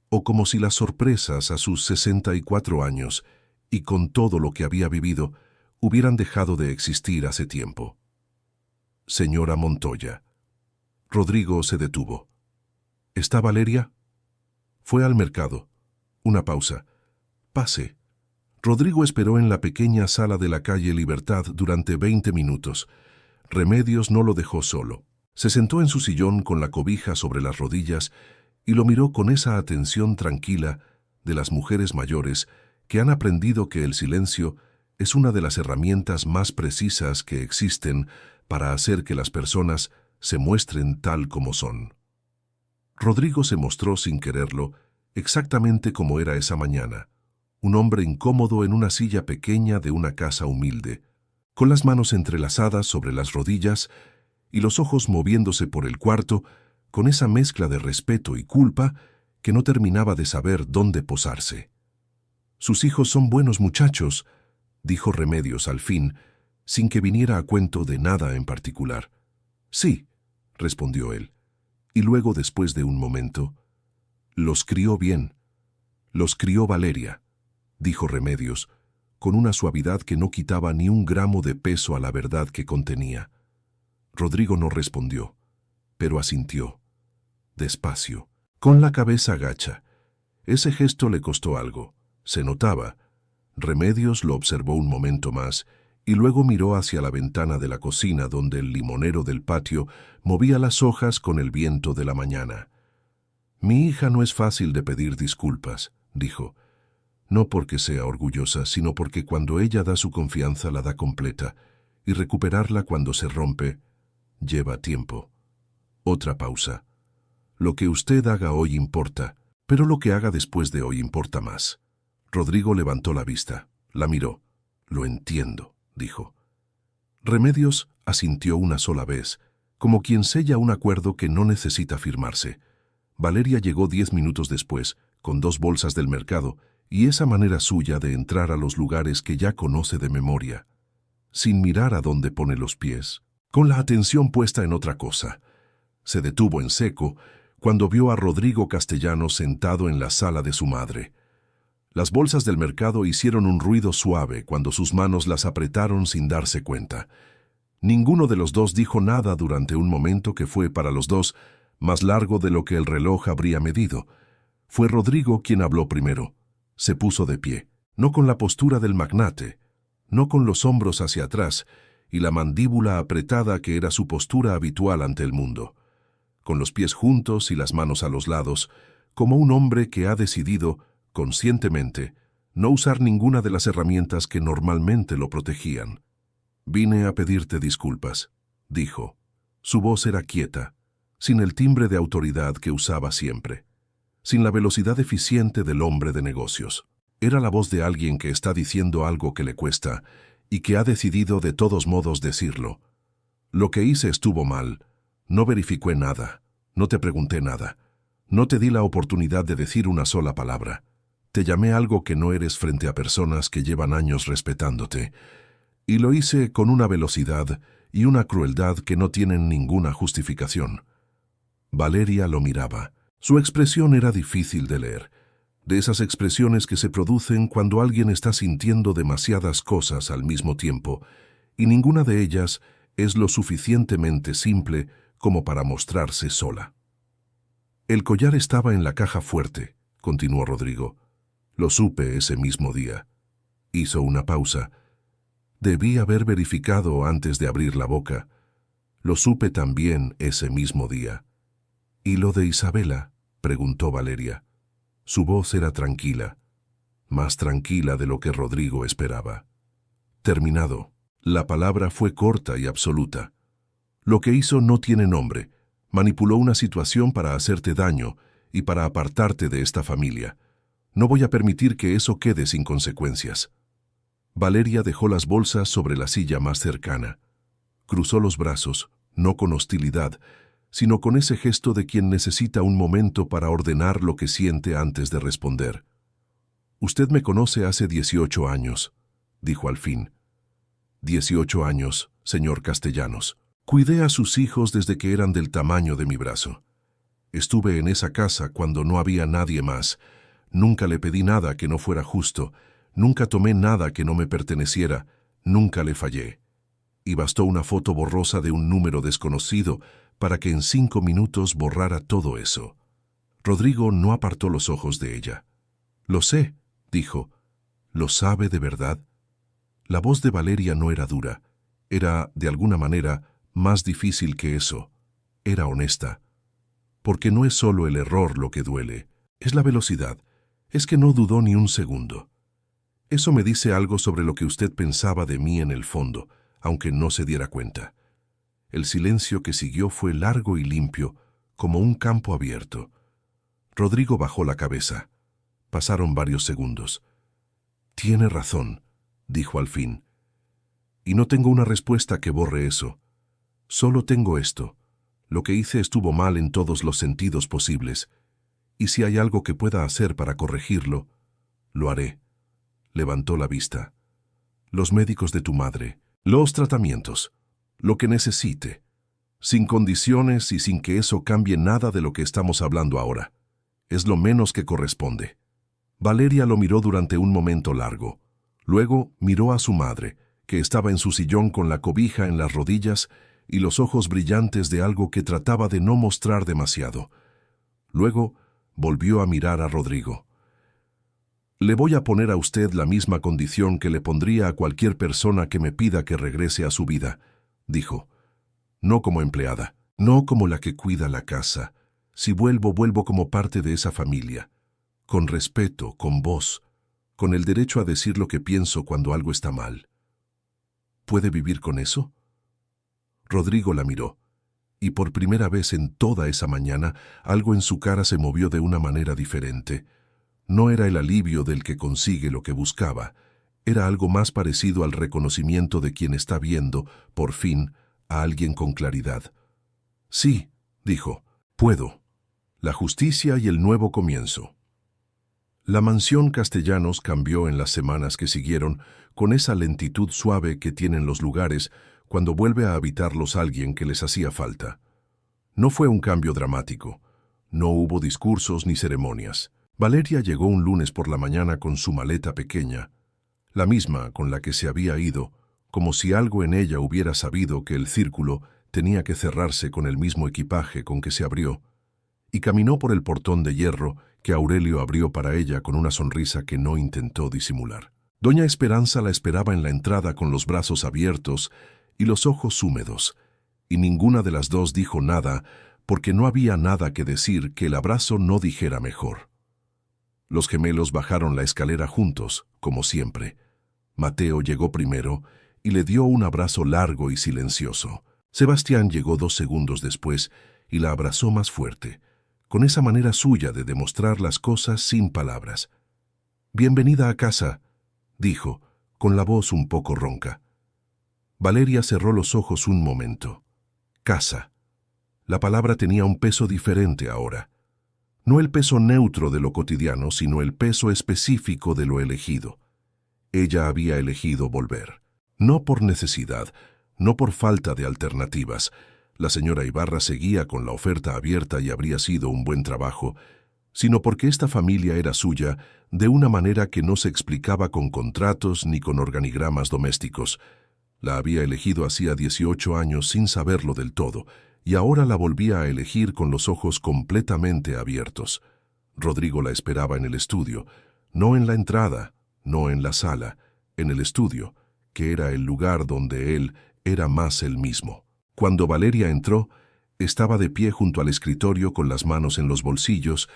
[SPEAKER 1] o como si las sorpresas a sus 64 años, y con todo lo que había vivido, hubieran dejado de existir hace tiempo. «Señora Montoya». Rodrigo se detuvo. «¿Está Valeria?» Fue al mercado. Una pausa. «Pase». Rodrigo esperó en la pequeña sala de la calle Libertad durante 20 minutos. Remedios no lo dejó solo. Se sentó en su sillón con la cobija sobre las rodillas y lo miró con esa atención tranquila de las mujeres mayores que han aprendido que el silencio es una de las herramientas más precisas que existen para hacer que las personas se muestren tal como son. Rodrigo se mostró sin quererlo, exactamente como era esa mañana, un hombre incómodo en una silla pequeña de una casa humilde, con las manos entrelazadas sobre las rodillas y los ojos moviéndose por el cuarto con esa mezcla de respeto y culpa que no terminaba de saber dónde posarse. «Sus hijos son buenos muchachos», dijo Remedios al fin, sin que viniera a cuento de nada en particular. «Sí», respondió él, y luego, después de un momento, «los crió bien. Los crió Valeria», dijo Remedios, con una suavidad que no quitaba ni un gramo de peso a la verdad que contenía. Rodrigo no respondió, pero asintió, despacio, con la cabeza gacha. Ese gesto le costó algo, se notaba. Remedios lo observó un momento más y luego miró hacia la ventana de la cocina donde el limonero del patio movía las hojas con el viento de la mañana. «Mi hija no es fácil de pedir disculpas», dijo. «No porque sea orgullosa, sino porque cuando ella da su confianza la da completa, y recuperarla cuando se rompe lleva tiempo». Otra pausa. «Lo que usted haga hoy importa, pero lo que haga después de hoy importa más». Rodrigo levantó la vista, la miró. «Lo entiendo», dijo. Remedios asintió una sola vez, como quien sella un acuerdo que no necesita firmarse. Valeria llegó 10 minutos después, con 2 bolsas del mercado, y esa manera suya de entrar a los lugares que ya conoce de memoria, sin mirar a dónde pone los pies, con la atención puesta en otra cosa. Se detuvo en seco cuando vio a Rodrigo Castellanos sentado en la sala de su madre. Las bolsas del mercado hicieron un ruido suave cuando sus manos las apretaron sin darse cuenta. Ninguno de los dos dijo nada durante un momento que fue para los dos más largo de lo que el reloj habría medido. Fue Rodrigo quien habló primero. Se puso de pie, no con la postura del magnate, no con los hombros hacia atrás y la mandíbula apretada que era su postura habitual ante el mundo, con los pies juntos y las manos a los lados, como un hombre que ha decidido, conscientemente, no usar ninguna de las herramientas que normalmente lo protegían. «Vine a pedirte disculpas», dijo. Su voz era quieta, sin el timbre de autoridad que usaba siempre, sin la velocidad eficiente del hombre de negocios. Era la voz de alguien que está diciendo algo que le cuesta y que ha decidido de todos modos decirlo. Lo que hice estuvo mal. No verifiqué nada. No te pregunté nada. No te di la oportunidad de decir una sola palabra. Te llamé algo que no eres frente a personas que llevan años respetándote. Y lo hice con una velocidad y una crueldad que no tienen ninguna justificación. Valeria lo miraba. Su expresión era difícil de leer. De esas expresiones que se producen cuando alguien está sintiendo demasiadas cosas al mismo tiempo, y ninguna de ellas es lo suficientemente simple como para mostrarse sola. El collar estaba en la caja fuerte, continuó Rodrigo. Lo supe ese mismo día. Hizo una pausa. Debí haber verificado antes de abrir la boca. Lo supe también ese mismo día. ¿Y lo de Isabela?, preguntó Valeria. Su voz era tranquila, más tranquila de lo que Rodrigo esperaba. Terminado. La palabra fue corta y absoluta. Lo que hizo no tiene nombre. Manipuló una situación para hacerte daño y para apartarte de esta familia. No voy a permitir que eso quede sin consecuencias. Valeria dejó las bolsas sobre la silla más cercana. Cruzó los brazos, no con hostilidad, sino con ese gesto de quien necesita un momento para ordenar lo que siente antes de responder. «Usted me conoce hace 18 años», dijo al fin. 18 años, señor Castellanos. Cuidé a sus hijos desde que eran del tamaño de mi brazo. Estuve en esa casa cuando no había nadie más. Nunca le pedí nada que no fuera justo. Nunca tomé nada que no me perteneciera. Nunca le fallé. Y bastó una foto borrosa de un número desconocido para que en 5 minutos borrara todo eso. Rodrigo no apartó los ojos de ella. «Lo sé», dijo. «¿Lo sabe de verdad?» La voz de Valeria no era dura. Era, de alguna manera, más difícil que eso. Era honesta. Porque no es solo el error lo que duele, es la velocidad. Es que no dudó ni un segundo. Eso me dice algo sobre lo que usted pensaba de mí en el fondo, aunque no se diera cuenta. El silencio que siguió fue largo y limpio, como un campo abierto. Rodrigo bajó la cabeza. Pasaron varios segundos. «Tiene razón», dijo al fin. «Y no tengo una respuesta que borre eso. Solo tengo esto. Lo que hice estuvo mal en todos los sentidos posibles. Y si hay algo que pueda hacer para corregirlo, lo haré». Levantó la vista. «Los médicos de tu madre, los tratamientos, lo que necesite, sin condiciones y sin que eso cambie nada de lo que estamos hablando ahora. Es lo menos que corresponde». Valeria lo miró durante un momento largo. Luego miró a su madre, que estaba en su sillón con la cobija en las rodillas y los ojos brillantes de algo que trataba de no mostrar demasiado. Luego volvió a mirar a Rodrigo. «Le voy a poner a usted la misma condición que le pondría a cualquier persona que me pida que regrese a su vida», dijo. «No como empleada, no como la que cuida la casa. Si vuelvo, vuelvo como parte de esa familia. Con respeto, con voz, con el derecho a decir lo que pienso cuando algo está mal. ¿Puede vivir con eso?» Rodrigo la miró, y por primera vez en toda esa mañana algo en su cara se movió de una manera diferente. No era el alivio del que consigue lo que buscaba, era algo más parecido al reconocimiento de quien está viendo, por fin, a alguien con claridad. «Sí», dijo, «puedo. La justicia y el nuevo comienzo». La mansión Castellanos cambió en las semanas que siguieron con esa lentitud suave que tienen los lugares cuando vuelve a habitarlos alguien que les hacía falta. No fue un cambio dramático. No hubo discursos ni ceremonias. Valeria llegó un lunes por la mañana con su maleta pequeña, la misma con la que se había ido, como si algo en ella hubiera sabido que el círculo tenía que cerrarse con el mismo equipaje con que se abrió, y caminó por el portón de hierro que Aurelio abrió para ella con una sonrisa que no intentó disimular. Doña Esperanza la esperaba en la entrada con los brazos abiertos y los ojos húmedos, y ninguna de las dos dijo nada porque no había nada que decir que el abrazo no dijera mejor. Los gemelos bajaron la escalera juntos, como siempre. Mateo llegó primero y le dio un abrazo largo y silencioso. Sebastián llegó 2 segundos después y la abrazó más fuerte, con esa manera suya de demostrar las cosas sin palabras. «Bienvenida a casa», dijo, con la voz un poco ronca. Valeria cerró los ojos un momento. Casa. La palabra tenía un peso diferente ahora. No el peso neutro de lo cotidiano, sino el peso específico de lo elegido. Ella había elegido volver. No por necesidad, no por falta de alternativas. La señora Ibarra seguía con la oferta abierta y habría sido un buen trabajo, sino porque esta familia era suya de una manera que no se explicaba con contratos ni con organigramas domésticos. La había elegido hacía 18 años sin saberlo del todo, y ahora la volvía a elegir con los ojos completamente abiertos. Rodrigo la esperaba en el estudio, no en la entrada, no en la sala, en el estudio, que era el lugar donde él era más él mismo. Cuando Valeria entró, estaba de pie junto al escritorio con las manos en los bolsillos,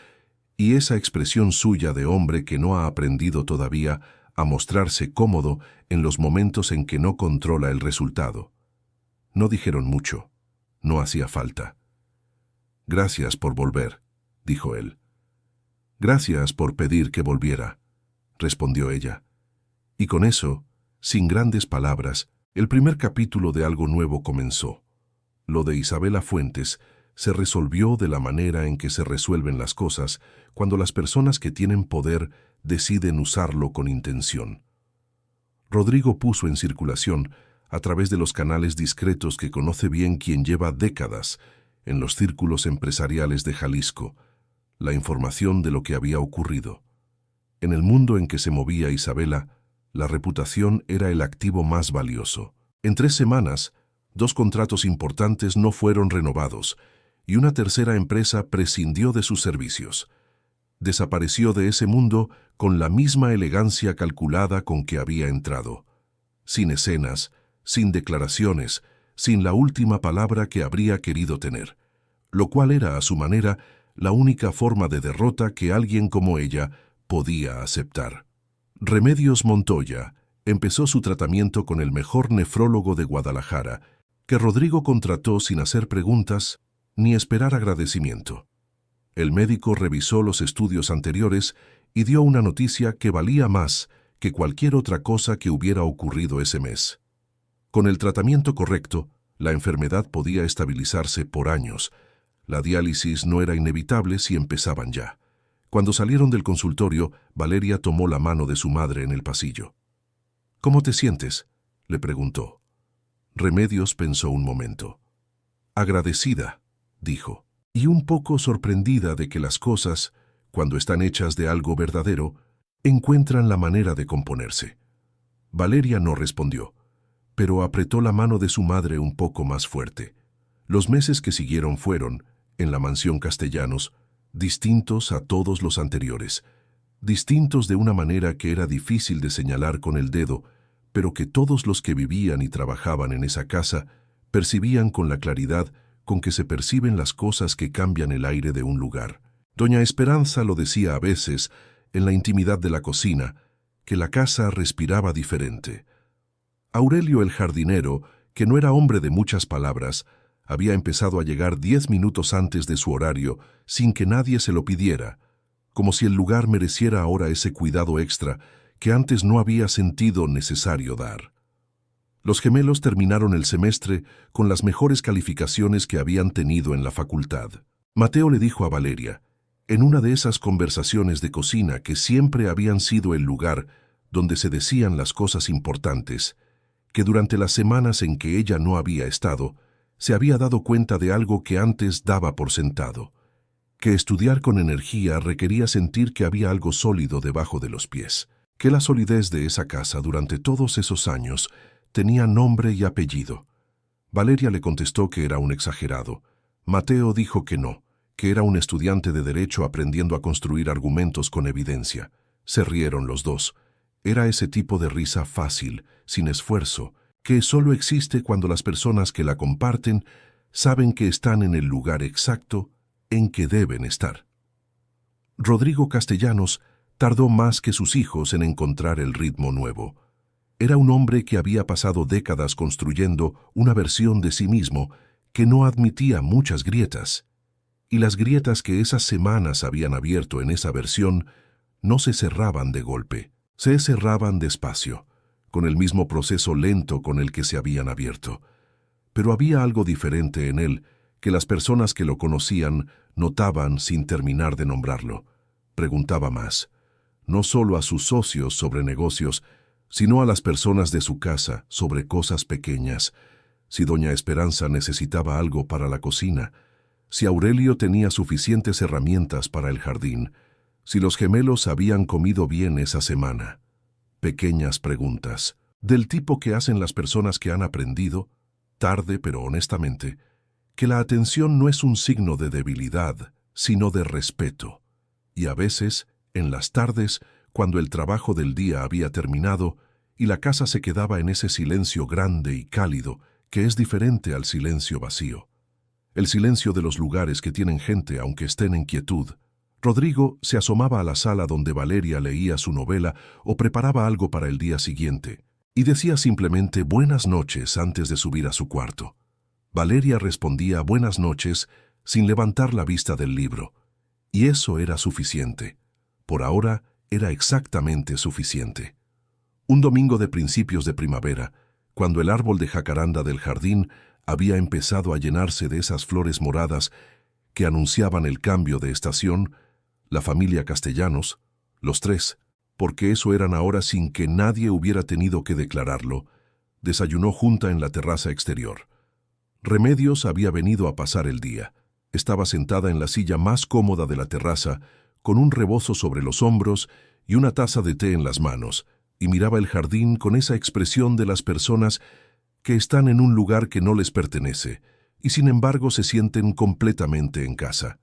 [SPEAKER 1] y esa expresión suya de hombre que no ha aprendido todavía a mostrarse cómodo en los momentos en que no controla el resultado. No dijeron mucho. No hacía falta. «Gracias por volver», dijo él. «Gracias por pedir que volviera», respondió ella. Y con eso, sin grandes palabras, el primer capítulo de algo nuevo comenzó. Lo de Isabela Fuentes se resolvió de la manera en que se resuelven las cosas cuando las personas que tienen poder deciden usarlo con intención. Rodrigo puso en circulación, a través de los canales discretos que conoce bien quien lleva décadas en los círculos empresariales de Jalisco, la información de lo que había ocurrido. En el mundo en que se movía Isabela, la reputación era el activo más valioso. En 3 semanas, 2 contratos importantes no fueron renovados y una tercera empresa prescindió de sus servicios. Desapareció de ese mundo con la misma elegancia calculada con que había entrado, sin escenas, sin declaraciones, sin la última palabra que habría querido tener, lo cual era, a su manera, la única forma de derrota que alguien como ella podía aceptar. Remedios Montoya empezó su tratamiento con el mejor nefrólogo de Guadalajara, que Rodrigo contrató sin hacer preguntas ni esperar agradecimiento. El médico revisó los estudios anteriores y dio una noticia que valía más que cualquier otra cosa que hubiera ocurrido ese mes. Con el tratamiento correcto, la enfermedad podía estabilizarse por años. La diálisis no era inevitable si empezaban ya. Cuando salieron del consultorio, Valeria tomó la mano de su madre en el pasillo. «¿Cómo te sientes?», le preguntó. Remedios pensó un momento. «Agradecida», dijo, y un poco sorprendida de que las cosas, cuando están hechas de algo verdadero, encuentran la manera de componerse. Valeria no respondió, pero apretó la mano de su madre un poco más fuerte. Los meses que siguieron fueron, en la mansión Castellanos, distintos a todos los anteriores, distintos de una manera que era difícil de señalar con el dedo, pero que todos los que vivían y trabajaban en esa casa percibían con la claridad con que se perciben las cosas que cambian el aire de un lugar. Doña Esperanza lo decía a veces, en la intimidad de la cocina, que la casa respiraba diferente. Aurelio el jardinero, que no era hombre de muchas palabras, había empezado a llegar 10 minutos antes de su horario, sin que nadie se lo pidiera, como si el lugar mereciera ahora ese cuidado extra que antes no había sentido necesario dar. Los gemelos terminaron el semestre con las mejores calificaciones que habían tenido en la facultad. Mateo le dijo a Valeria, en una de esas conversaciones de cocina que siempre habían sido el lugar donde se decían las cosas importantes, que durante las semanas en que ella no había estado, se había dado cuenta de algo que antes daba por sentado, que estudiar con energía requería sentir que había algo sólido debajo de los pies, que la solidez de esa casa durante todos esos años tenía nombre y apellido. Valeria le contestó que era un exagerado. Mateo dijo que no, que era un estudiante de derecho aprendiendo a construir argumentos con evidencia. Se rieron los dos. Era ese tipo de risa fácil, sin esfuerzo, que solo existe cuando las personas que la comparten saben que están en el lugar exacto en que deben estar. Rodrigo Castellanos tardó más que sus hijos en encontrar el ritmo nuevo. Era un hombre que había pasado décadas construyendo una versión de sí mismo que no admitía muchas grietas, y las grietas que esas semanas habían abierto en esa versión no se cerraban de golpe, se cerraban despacio, con el mismo proceso lento con el que se habían abierto. Pero había algo diferente en él que las personas que lo conocían notaban sin terminar de nombrarlo. Preguntaba más, no solo a sus socios sobre negocios, sino a las personas de su casa sobre cosas pequeñas. Si doña Esperanza necesitaba algo para la cocina, si Aurelio tenía suficientes herramientas para el jardín, si los gemelos habían comido bien esa semana. Pequeñas preguntas, del tipo que hacen las personas que han aprendido, tarde pero honestamente, que la atención no es un signo de debilidad, sino de respeto. Y a veces, en las tardes, cuando el trabajo del día había terminado y la casa se quedaba en ese silencio grande y cálido que es diferente al silencio vacío, el silencio de los lugares que tienen gente aunque estén en quietud, Rodrigo se asomaba a la sala donde Valeria leía su novela o preparaba algo para el día siguiente, y decía simplemente buenas noches antes de subir a su cuarto. Valeria respondía buenas noches sin levantar la vista del libro, y eso era suficiente. Por ahora era exactamente suficiente. Un domingo de principios de primavera, cuando el árbol de jacaranda del jardín había empezado a llenarse de esas flores moradas que anunciaban el cambio de estación, la familia Castellanos, los tres, porque eso eran ahora sin que nadie hubiera tenido que declararlo, desayunó junta en la terraza exterior. Remedios había venido a pasar el día. Estaba sentada en la silla más cómoda de la terraza, con un rebozo sobre los hombros y una taza de té en las manos, y miraba el jardín con esa expresión de las personas que están en un lugar que no les pertenece, y sin embargo se sienten completamente en casa.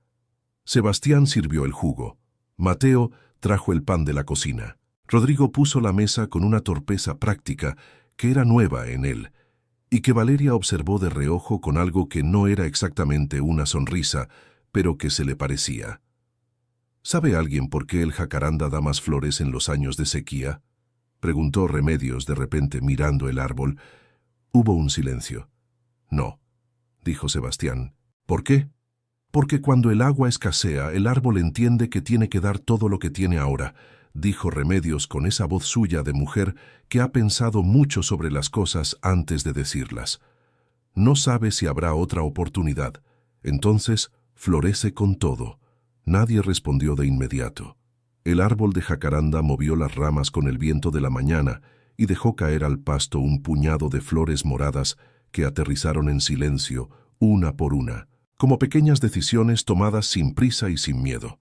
[SPEAKER 1] Sebastián sirvió el jugo. Mateo trajo el pan de la cocina. Rodrigo puso la mesa con una torpeza práctica que era nueva en él, y que Valeria observó de reojo con algo que no era exactamente una sonrisa, pero que se le parecía. ¿Sabe alguien por qué el jacaranda da más flores en los años de sequía?, preguntó Remedios de repente mirando el árbol. Hubo un silencio. No, dijo Sebastián. ¿Por qué? Porque cuando el agua escasea, el árbol entiende que tiene que dar todo lo que tiene ahora, dijo Remedios con esa voz suya de mujer que ha pensado mucho sobre las cosas antes de decirlas. No sabe si habrá otra oportunidad. Entonces, florece con todo. Nadie respondió de inmediato. El árbol de jacaranda movió las ramas con el viento de la mañana y dejó caer al pasto un puñado de flores moradas que aterrizaron en silencio, una por una, como pequeñas decisiones tomadas sin prisa y sin miedo.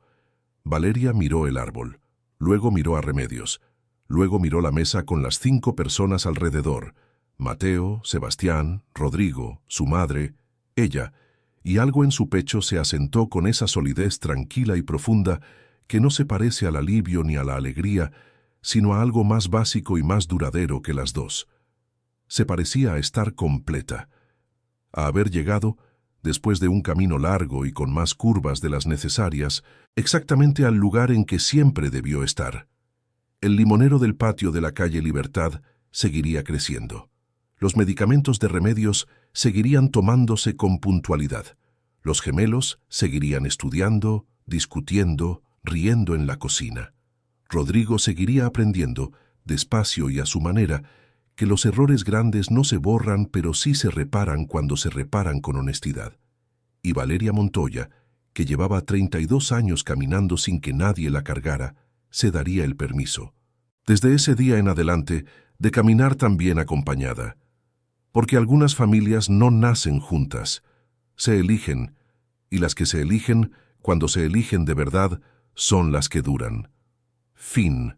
[SPEAKER 1] Valeria miró el árbol, luego miró a Remedios, luego miró la mesa con las 5 personas alrededor, Mateo, Sebastián, Rodrigo, su madre, ella, y algo en su pecho se asentó con esa solidez tranquila y profunda que no se parece al alivio ni a la alegría, sino a algo más básico y más duradero que las dos. Se parecía a estar completa, a haber llegado, después de un camino largo y con más curvas de las necesarias, exactamente al lugar en que siempre debió estar. El limonero del patio de la calle Libertad seguiría creciendo. Los medicamentos de Remedios seguirían tomándose con puntualidad. Los gemelos seguirían estudiando, discutiendo, riendo en la cocina. Rodrigo seguiría aprendiendo, despacio y a su manera, que los errores grandes no se borran pero sí se reparan cuando se reparan con honestidad. Y Valeria Montoya, que llevaba 32 años caminando sin que nadie la cargara, se daría el permiso, desde ese día en adelante, de caminar también acompañada. Porque algunas familias no nacen juntas, se eligen, y las que se eligen, cuando se eligen de verdad, son las que duran. Fin.